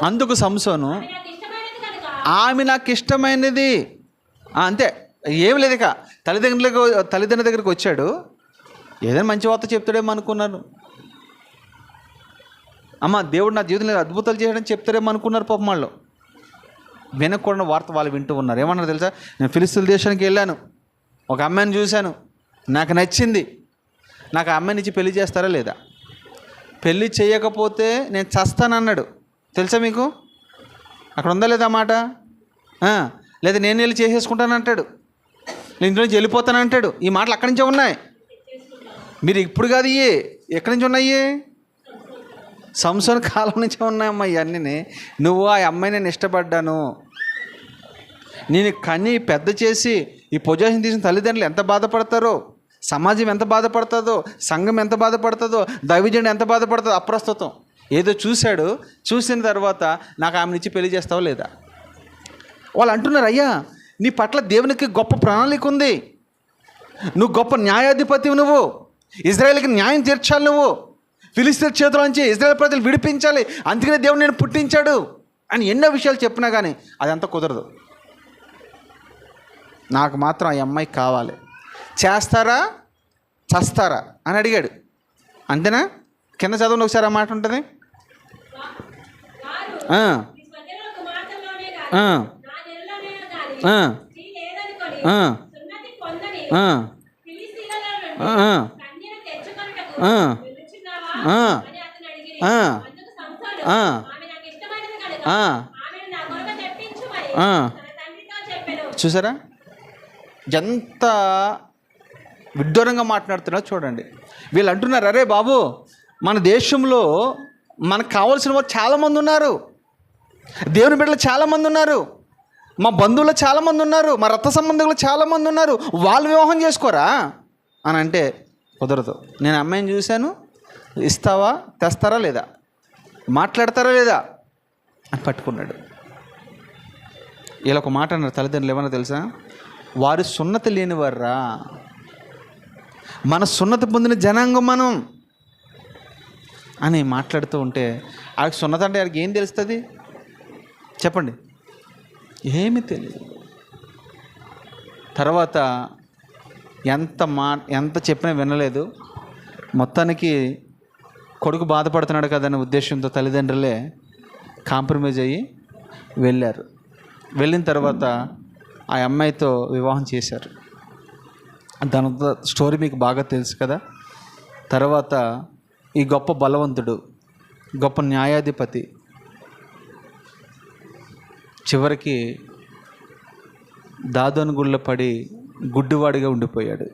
అందుకు సంసోను, ఆమె నాకు ఇష్టమైనది, అంతే, ఏం లేదు. ఇక తల్లిదండ్రుల దగ్గరికి వచ్చాడు, ఏదైనా మంచి వార్త చెప్తాడేమో అనుకున్నాను. అమ్మ దేవుడు నా జీవితంలో అద్భుతాలు చేయడానికి చెప్తారేమో అనుకున్నారు పాపం వాళ్ళు. వినకూడని వార్త వాళ్ళు వింటూ ఉన్నారు. ఏమన్నారు తెలుసా? నేను ఫిలిస్తీన్ దేశానికి వెళ్ళాను, ఒక అమ్మాయిని చూశాను, నాకు నచ్చింది, నాకు ఆ అమ్మాయిని ఇచ్చి పెళ్లి చేస్తారా లేదా? పెళ్ళి చేయకపోతే నేను చస్తానన్నాడు. తెలుసా మీకు? అక్కడ ఉందా లేదా మాట? లేదా నేను వెళ్ళి చేసేసుకుంటానంటాడు, నేను ఇంట్లో నుంచి వెళ్ళిపోతానంటాడు. ఈ మాటలు అక్కడి నుంచే ఉన్నాయి. మీరు ఇప్పుడు కాదు, ఇవి ఎక్కడి నుంచి ఉన్నాయి? సంవత్సరం కాలం నుంచే ఉన్నాయమ్మా ఇవన్నీ. నువ్వు ఆ అమ్మాయి నేను ఇష్టపడ్డాను, నేను కని పెద్ద చేసి ఈ పొజిషన్ తీసిన తల్లిదండ్రులు ఎంత బాధపడతారో, సమాజం ఎంత బాధపడుతుందో, సంఘం ఎంత బాధపడుతుందో, దైవజనుడు ఎంత బాధపడుతుందో. అప్రస్తుతం ఏదో చూశాడు, చూసిన తర్వాత నాకు ఆమెనిచ్చి పెళ్లి చేస్తావా లేదా? వాళ్ళు అంటున్నారు, అయ్యా నీ పట్ల దేవునికి గొప్ప ప్రణాళిక ఉంది, నువ్వు గొప్ప న్యాయాధిపతివి, నువ్వు ఇజ్రాయేల్కి న్యాయం తీర్చాలి, నువ్వు ఫిలిస్తీన్ చేతుల నుంచి ఇజ్రాయేల్ ప్రజలు విడిపించాలి, అందుకనే దేవుడు నేను పుట్టించాడు అని ఎన్నో విషయాలు చెప్పినా కానీ అదంతా కుదరదు. నాకు మాత్రం ఆ అమ్మాయి కావాలి, చేస్తారా చస్తారా అని అడిగాడు. అంతేనా? కింద చదవండి ఒకసారి, ఆ మాట ఉంటుంది. చూసారా ఎంత విడ్డూరంగా మాట్లాడుతున్నారో చూడండి. వీళ్ళు అంటున్నారు, అరే బాబు మన దేశంలో మనకు కావాల్సిన వారు చాలామంది ఉన్నారు, దేవుని బిడ్డలు చాలామంది ఉన్నారు, మా బంధువులు చాలామంది ఉన్నారు, మా రక్త సంబంధికులు చాలామంది ఉన్నారు, వాళ్ళు వివాహం చేసుకోరా అని అంటే కుదరదు. నేను అమ్మాయిని చూశాను, ఇస్తావా, తెస్తారా లేదా, మాట్లాడతారా లేదా అని పట్టుకున్నాడు. ఇలా ఒక మాట అన్నారు తల్లిదండ్రులు, ఏమన్నా తెలుసా? వారు సున్నతి లేనివారా, మన సున్నతి పొందిన జనాంగం మనం అని మాట్లాడుతూ ఉంటే, ఆడికి సున్నత అంటే ఆడికి ఏం తెలుస్తుంది చెప్పండి? ఏమీ తెలియదు. తర్వాత ఎంత చెప్పినా వినలేదు. మొత్తానికి కొడుకు బాధపడుతున్నాడు కదనే ఉద్దేశంతో తల్లిదండ్రులే కాంప్రమైజ్ అయ్యి వెళ్ళారు. వెళ్ళిన తర్వాత ఆ అమ్మాయితో వివాహం చేశారు. దాని స్టోరీ మీకు బాగా తెలుసు కదా. తర్వాత ఈ గొప్ప బలవంతుడు, గొప్ప న్యాయాధిపతి చివరికి దాదోని గుళ్ళో పడి గుడ్డివాడిగా ఉండిపోయాడు.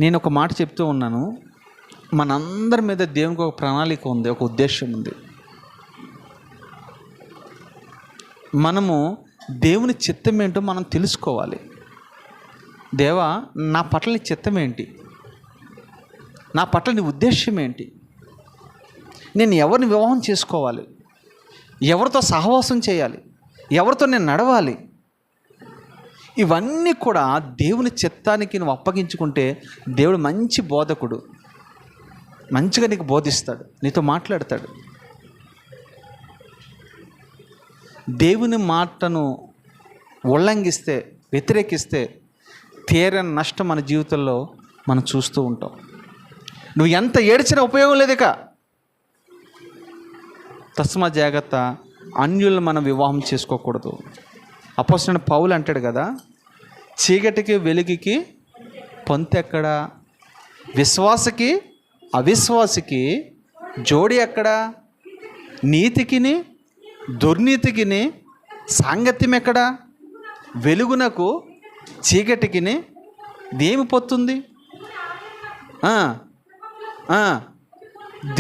నేను ఒక మాట చెప్తూ ఉన్నాను, మనందరి మీద దేవునికి ఒక ప్రణాళిక ఉంది, ఒక ఉద్దేశం ఉంది. మనము దేవుని చిత్తం ఏంటో మనం తెలుసుకోవాలి. దేవా, నా పట్ల నీ చిత్తం ఏంటి, నా పట్ల నీ ఉద్దేశం ఏంటి, నేను ఎవరిని వివాహం చేసుకోవాలి, ఎవరితో సహవాసం చేయాలి, ఎవరితో నేను నడవాలి, ఇవన్నీ కూడా దేవుని చిత్తానికి నువ్వు అప్పగించుకుంటే దేవుడు మంచి బోధకుడు, మంచిగా నీకు బోధిస్తాడు, నీతో మాట్లాడతాడు. దేవుని మాటను ఉల్లంఘిస్తే, వ్యతిరేకిస్తే తీరని నష్టం మన జీవితంలో మనం చూస్తూ ఉంటాం. నువ్వు ఎంత ఏడ్చినా ఉపయోగం లేదు. ఇక తస్మా జాగ్రత్త, అన్యులను మనం వివాహం చేసుకోకూడదు. అపోస్తలుడైన పౌలు అంటాడు కదా, చీకటికి వెలుగుకి పొంతెక్కడా, విశ్వాసకి అవిశ్వాసికి జోడి ఎక్కడా, నీతికిని దుర్నీతికిని సాంగత్యం ఎక్కడా, వెలుగునకు చీకటికిని దేమి పొత్తుంది?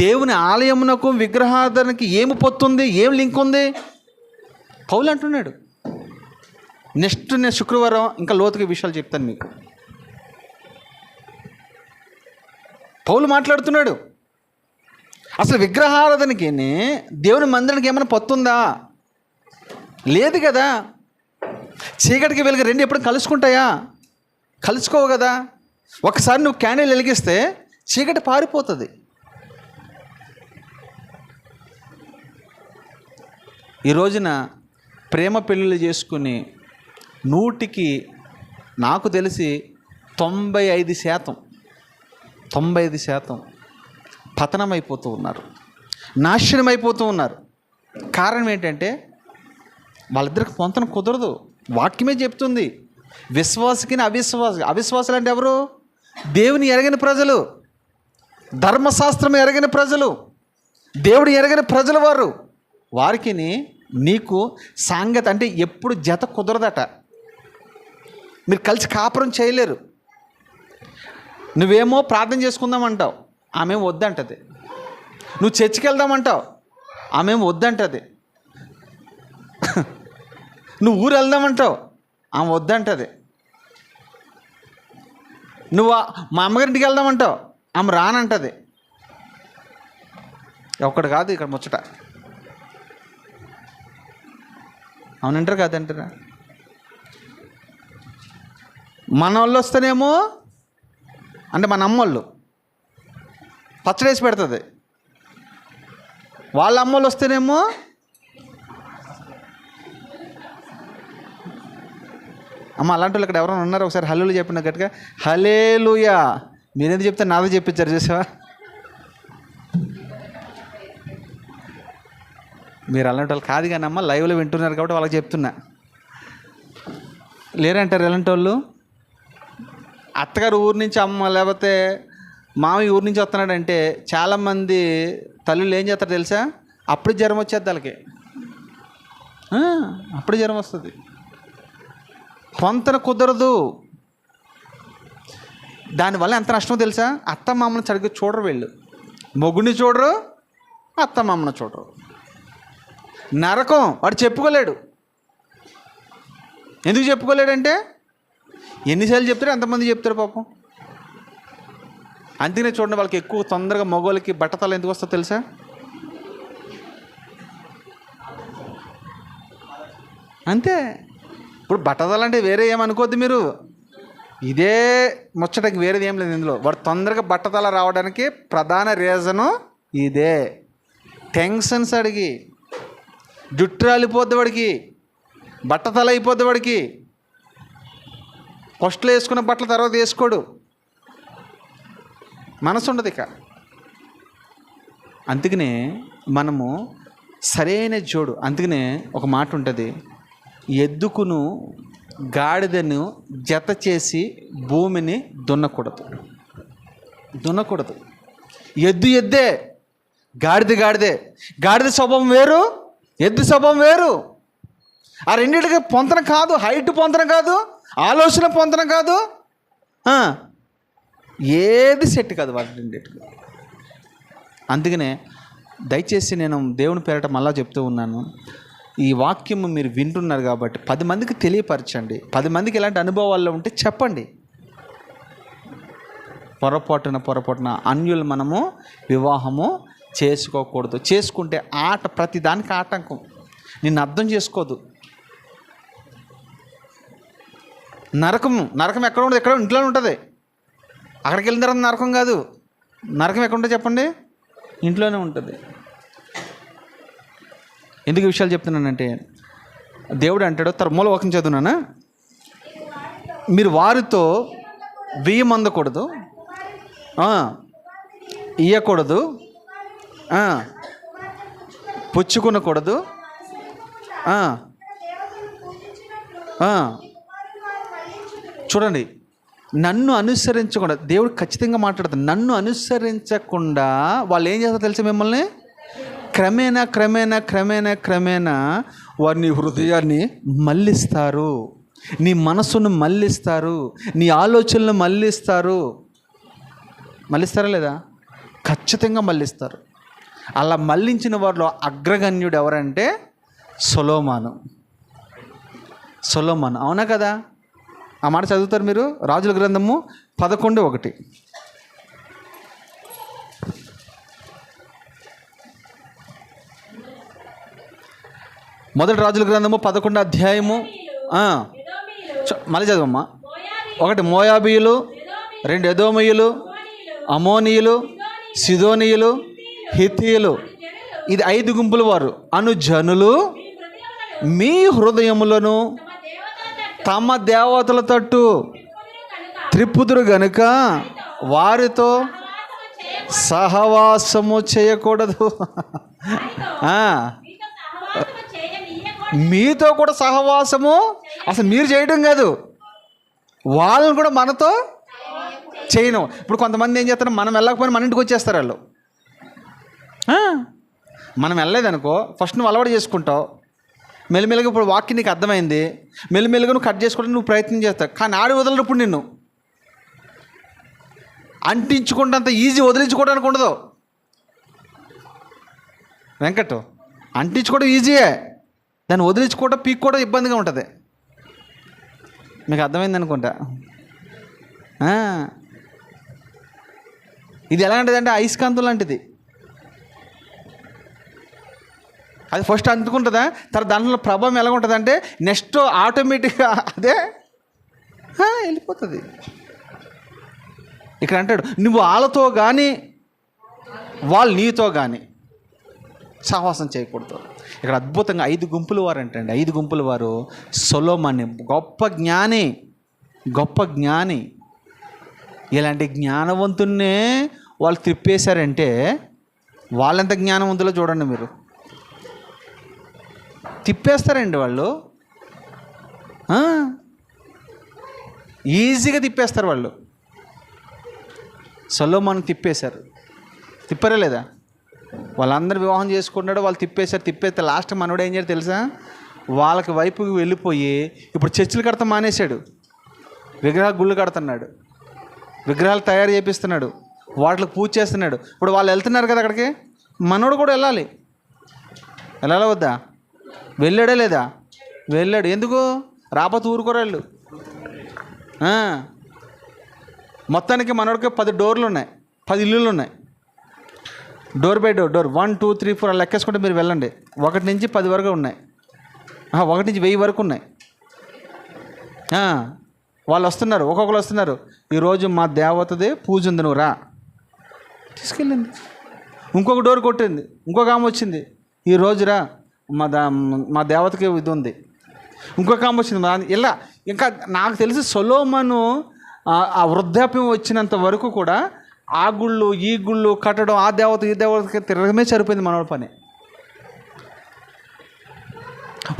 దేవుని ఆలయమునకు విగ్రహాధరణకి ఏమి పొత్తుంది, ఏం లింక్ ఉంది? పౌలు అంటున్నాడు. నెక్స్ట్ నేను శుక్రవారం ఇంకా లోతుగా విషయాలు చెప్తాను మీకు. పౌలు మాట్లాడుతున్నాడు, అసలు విగ్రహారాధనకి దేవుని మందిరానికి ఏమైనా పొత్తుందా? లేదు కదా. చీకటికి వెలుగు రెండు ఎప్పుడు కలుసుకుంటాయా? కలుసుకోవు కదా. ఒకసారి నువ్వు క్యాండిల్ వెలిగిస్తే చీకటి పారిపోతుంది. ఈ రోజున ప్రేమ పెళ్ళిళ్ళు చేసుకుని 100కి నాకు తెలిసి 95% పతనం అయిపోతూ ఉన్నారు, నాశనం అయిపోతూ ఉన్నారు. కారణం ఏంటంటే వాళ్ళిద్దరికి పొంతన కుదరదు. వాక్యమే చెప్తుంది, విశ్వాసకి అవిశ్వాసులు అంటే ఎవరు? దేవుని ఎరగని ప్రజలు, ధర్మశాస్త్రం ఎరగని ప్రజలు, దేవుడు ఎరగని ప్రజలు. వారికి నీకు సాంగత అంటే ఎప్పుడు జత కుదరదట. మీరు కలిసి కాపురం చేయలేరు. నువ్వేమో ప్రార్థన చేసుకుందామంటావు, ఆమె వద్దంటది. నువ్వు చర్చికి వెళ్దామంటావు, ఆమె వద్దంటది. నువ్వు ఊరు వెళ్దామంటావు, ఆమె వద్దంటది. నువ్వు మా అమ్మగారింటికి వెళ్దామంటావు, ఆమె రానంటది. ఒక్కడు కాదు ఇక్కడ ముచ్చట. అవునంటారు కాదంటారా? మన వాళ్ళు వస్తేనేమో అంటే మన అమ్మోళ్ళు పచ్చడేసి పెడుతుంది, వాళ్ళ అమ్మోళ్ళు వస్తేనేమో అమ్మ అలాంటి వాళ్ళు ఇక్కడ ఎవరైనా ఉన్నారు? ఒకసారి హల్లేలూయా చెప్పిన గట్టిగా, హల్లేలూయా. మీరేందుకు చెప్తే నాదో చెప్పించారు చూసావా? మీరు అలాంటి వాళ్ళు కాదు కానీ అమ్మ, లైవ్లో వింటున్నారు కాబట్టి వాళ్ళకి చెప్తున్నా. లేరంటారు ఎలాంటి వాళ్ళు? అత్తగారు ఊరి నుంచి అమ్మ లేకపోతే మామయ్య ఊరి నుంచి వస్తున్నాడంటే చాలామంది తల్లులు ఏం చేస్తారు తెలుసా? అప్పుడు జ్వరం వచ్చేది వాళ్ళకి, అప్పుడు జ్వరం వస్తుంది. పొంతన కుదరదు. దానివల్ల ఎంత నష్టమో తెలుసా? అత్త మామను సరిగ్గా చూడరు వీళ్ళు. మొగుడిని చూడరు, అత్త మామను చూడరు. నరకం. వాడు చెప్పుకోలేడు. ఎందుకు చెప్పుకోలేడంటే ఎన్నిసార్లు చెప్తారో ఎంతమంది చెప్తారు పాపం. అందుకనే చూడండి, వాళ్ళకి ఎక్కువ తొందరగా మగవాళ్ళకి బట్టతల ఎందుకు వస్తుందో తెలుసా? అంతే. ఇప్పుడు బట్టతల అంటే వేరే ఏమనుకోద్దు మీరు, ఇదే ముచ్చటకి వేరేది ఏం లేదు ఇందులో. వాడు తొందరగా బట్టతల రావడానికి ప్రధాన రీజను ఇదే. టెన్షన్స్ అడిగి జుట్టు రాలిపోద్ది వాడికి, బట్టతల అయిపోద్ది వాడికి. ఫస్ట్లో వేసుకున్న బట్టల తర్వాత వేసుకోడు, మనసు ఉండదు ఇక. అందుకనే మనము సరైన జోడు. అందుకనే ఒక మాట ఉంటుంది, ఎద్దుకును గాడిదను జత చేసి భూమిని దున్నకూడదు. ఎద్దు ఎద్దే, గాడిదే. గాడిద స్వభావం వేరు, ఎద్దు స్వభావం వేరు. ఆ రెండింటికి పొంతన కాదు, హైట్ పొంతన కాదు, ఆలోచన పొంతన కాదు, ఏది సెట్ కాదు వాటి రెండింటికి. అందుకనే దయచేసి నేను దేవుని పేరట మళ్ళా చెప్తూ ఉన్నాను, ఈ వాక్యం మీరు వింటున్నారు కాబట్టి 10 మందికి తెలియపరచండి. 10 మందికి ఎలాంటి అనుభవాల్లో ఉంటే చెప్పండి. పొరపాటున అన్యులు మనము వివాహము చేసుకోకూడదు. చేసుకుంటే ప్రతి దానికి ఆటంకం. నిన్ను అర్థం చేసుకోదు. నరకం ఎక్కడ ఉండదు? ఎక్కడ ఇంట్లోనే ఉంటుంది. అక్కడికి వెళ్ళిన తర్వాత నరకం కాదు. నరకం ఎక్కడ ఉంటుంది చెప్పండి? ఇంట్లోనే ఉంటుంది. ఎందుకు విషయాలు చెప్తున్నానంటే, దేవుడు అంటాడు, మూల వాక్యం చదువునానా, మీరు వారితో బియ్యమందకూడదు, ఇయ్యకూడదు, పుచ్చుకునకూడదు, చూడండి, నన్ను అనుసరించకుండా, దేవుడు ఖచ్చితంగా మాట్లాడుతాడు. నన్ను అనుసరించకుండా వాళ్ళు ఏం చేస్తారో తెలుసా? మిమ్మల్ని క్రమేణా వారు నీ హృదయాన్ని మళ్ళిస్తారు, నీ మనసును మళ్ళిస్తారు, నీ ఆలోచనలు మళ్ళిస్తారా లేదా? ఖచ్చితంగా మళ్ళిస్తారు. అలా మళ్ళించిన వారిలో అగ్రగణ్యుడు ఎవరంటే సొలొమోను. అవునా కదా? ఆ మాట చదువుతారు మీరు, రాజుల గ్రంథము 11:1. మొదటి రాజుల గ్రంథము 11వ అధ్యాయము. మళ్ళీ చదవమ్మా. 1 మోయాబీయులు, 2 ఎదోమీయులు, అమోనీయులు, సిదోనీయులు, హిత్తీయులు. ఇది 5 గుంపుల వారు. అనుజనులు మీ హృదయములను తమ దేవతల తట్టు త్రిప్పుదురు గనుక వారితో సహవాసము చేయకూడదు. మీతో కూడా సహవాసము అసలు మీరు చేయడం కాదు, వాళ్ళని కూడా మనతో చేయను. ఇప్పుడు కొంతమంది ఏం చేస్తారు, మనం వెళ్ళకపోయినా మన ఇంటికి వచ్చేస్తారు వాళ్ళు. మనం వెళ్ళలేదనుకో, ఫస్ట్ నువ్వు అలవాటు చేసుకుంటావు, మెల్లిమెల్లిగా ఇప్పుడు వాక్యం నీకు అర్థమైంది, మెల్లిమెల్లిగా నువ్వు కట్ చేసుకోవడానికి నువ్వు ప్రయత్నం చేస్తావు. కానీ ఆడి వదలనప్పుడు నిన్ను అంటించుకుంటే ఈజీ వదిలించుకోవడానికి ఉండదు వెంకట్. అంటించుకోవడం ఈజీయే, దాన్ని వదిలించుకోవడం పీక్కోవడం ఇబ్బందిగా ఉంటుంది. మీకు అర్థమైంది అనుకుంటా. ఇది ఎలాంటిదంటే అయస్కాంతం లాంటిది. అది ఫస్ట్ అందుకుంటుందా, తర్వాత దాంట్లో ప్రభావం ఎలా ఉంటుందంటే నెక్స్ట్ ఆటోమేటిక్గా అదే వెళ్ళిపోతుంది. ఇక్కడ అంటాడు, నువ్వు వాళ్ళతో కానీ వాళ్ళు నీతో కానీ సహవాసం చేయకూడదు. ఇక్కడ అద్భుతంగా 5 గుంపుల వారు అంటండి. 5 గుంపుల వారు సొలొమోను గొప్ప జ్ఞాని. ఇలాంటి జ్ఞానవంతున్నే వాళ్ళు తిప్పేశారంటే వాళ్ళెంత జ్ఞానవంతులో చూడండి మీరు. తిప్పేస్తారండి వాళ్ళు, ఈజీగా తిప్పేస్తారు వాళ్ళు. సొలొమోను తిప్పేశారు, తిప్పారా లేదా? వాళ్ళందరూ వివాహం చేసుకున్నాడు, వాళ్ళు తిప్పేస్తే లాస్ట్ మనోడు ఏం చేయాలి తెలుసా, వాళ్ళకి వైపుకి వెళ్ళిపోయి ఇప్పుడు చర్చిలు కడతా మానేశాడు, విగ్రహాలు గుళ్ళు కడుతున్నాడు, విగ్రహాలు తయారు చేపిస్తున్నాడు, వాటికి పూజ చేస్తున్నాడు. ఇప్పుడు వాళ్ళు వెళ్తున్నారు కదా అక్కడికి, మనోడు కూడా వెళ్ళాలి వద్దా? వెళ్ళాడా లేదా? వెళ్ళాడు. ఎందుకు? రాకపోతే ఊరుకోరాళ్ళు. మొత్తానికి మనోడికి 10 డోర్లు ఉన్నాయి, 10 ఇల్లులు ఉన్నాయి. డోర్ బై డోర్ 1 2 3 4 అలా లెక్కేసుకుంటే మీరు వెళ్ళండి. 1 నుంచి 10 వరకు ఉన్నాయి, 1 నుంచి 1000 వరకు ఉన్నాయి. వాళ్ళు వస్తున్నారు, ఒక్కొక్కరు వస్తున్నారు. ఈరోజు మా దేవతది పూజ ఉంది, నువ్వు రా. తీసుకెళ్ళింది. ఇంకొక డోర్ కొట్టింది, ఇంకొక ఆమె వచ్చింది, ఈరోజు రా మా దేవతకి ఇది ఉంది. ఇంకొక ఆమె వచ్చింది ఇలా. ఇంకా నాకు తెలిసి సొలొమోను ఆ వృద్ధాప్యం వచ్చినంత వరకు కూడా ఆ గుళ్ళు ఈ గుళ్ళు కట్టడం, ఆ దేవత ఈ దేవతకి తిరగమే సరిపోయింది మనోడి పని.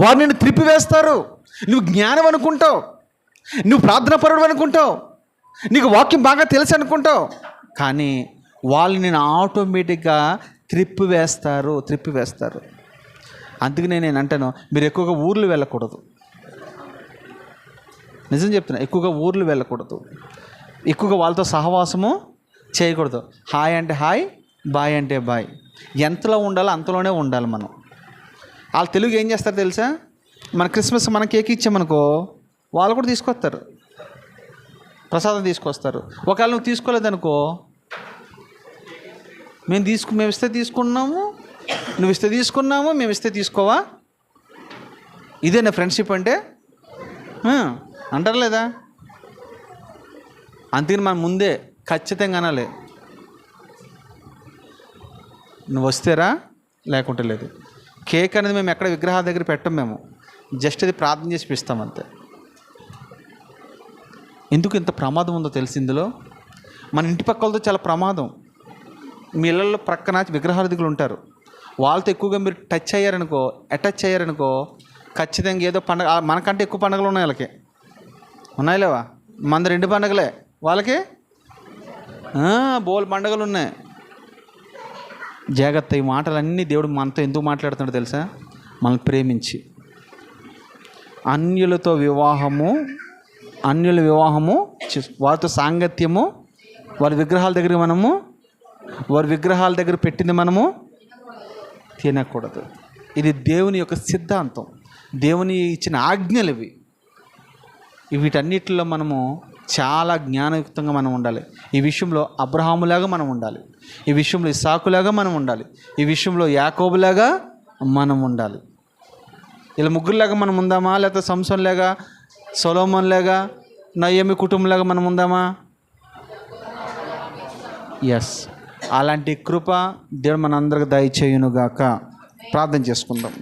వారు నిన్ను త్రిప్పివేస్తారు. నువ్వు జ్ఞానం అనుకుంటావు, నువ్వు ప్రార్థనాపరుడు అనుకుంటావు, నీకు వాక్యం బాగా తెలుసు అనుకుంటావు, కానీ వాళ్ళు నేను ఆటోమేటిక్గా త్రిప్పివేస్తారు. అందుకనే నేను అంటాను, మీరు ఎక్కువగా ఊర్లు వెళ్ళకూడదు. నిజం చెప్తున్నా, ఎక్కువగా ఊర్లు వెళ్ళకూడదు, ఎక్కువగా వాళ్ళతో సహవాసము చేయకూడదు. హాయ్ అంటే హాయ్, బాయ్ అంటే బాయ్. ఎంతలో ఉండాలో అంతలోనే ఉండాలి మనం. వాళ్ళు తెలుగు ఏం చేస్తారు తెలుసా, మన క్రిస్మస్ మన కేక్ ఇచ్చామనుకో, వాళ్ళు కూడా తీసుకొస్తారు, ప్రసాదం తీసుకొస్తారు. ఒకవేళ నువ్వు తీసుకోలేదనుకో, మేము ఇస్తే తీసుకున్నాము, నువ్వు ఇస్తే తీసుకున్నాము, మేము ఇస్తే తీసుకోవా? ఇదేనా ఫ్రెండ్షిప్ అంటే? అంటారు లేదా? అందుకని మనం ముందే ఖచ్చితంగా అనాలి, నువ్వు వస్తేరా లేకుంటే లేదు. కేక్ అనేది మేము ఎక్కడ విగ్రహాల దగ్గర పెట్టం, మేము జస్ట్ అది ప్రార్థన చేసి పిస్తాం అంతే. ఎందుకు ఇంత ప్రమాదం ఉందో తెలిసి ఇందులో, మన ఇంటి పక్కలతో చాలా ప్రమాదం. మీ ఇళ్ళల్లో ప్రక్కన విగ్రహారాధికులు ఉంటారు, వాళ్ళతో ఎక్కువగా మీరు అటాచ్ అయ్యారనుకో ఖచ్చితంగా ఏదో పండగ, మనకంటే ఎక్కువ పండుగలు ఉన్నాయి వాళ్ళకి. ఉన్నాయి లేవా? మన 2 పండుగలే, వాళ్ళకి బోల్ పండుగలు ఉన్నాయి. జాగ్రత్త. ఈ మాటలన్నీ దేవుడు మనతో ఎందుకు మాట్లాడుతున్నాడు తెలుసా? మనల్ని ప్రేమించి. అన్యుల వివాహము వారితో సాంగత్యము, వారి విగ్రహాల దగ్గర పెట్టింది మనము తినకూడదు. ఇది దేవుని యొక్క సిద్ధాంతం, దేవుని ఇచ్చిన ఆజ్ఞలు ఇవి. వీటన్నిటిలో మనము చాలా జ్ఞానయుక్తంగా మనం ఉండాలి. ఈ విషయంలో అబ్రహాములాగా మనం ఉండాలి, ఈ విషయంలో ఇస్సాకులాగా మనం ఉండాలి, ఈ విషయంలో యాకోబులాగా మనం ఉండాలి. ఇలా ముగ్గురులాగా మనం ఉందామా? లేకపోతే సంసోన్లాగా, సొలొమోన్లాగా, నయోమి కుటుంబంలాగా మనం ఉందామా? ఎస్. అలాంటి కృప దేవుడు మనందరికి దయచేయునుగాక. ప్రార్థన చేసుకుందాం.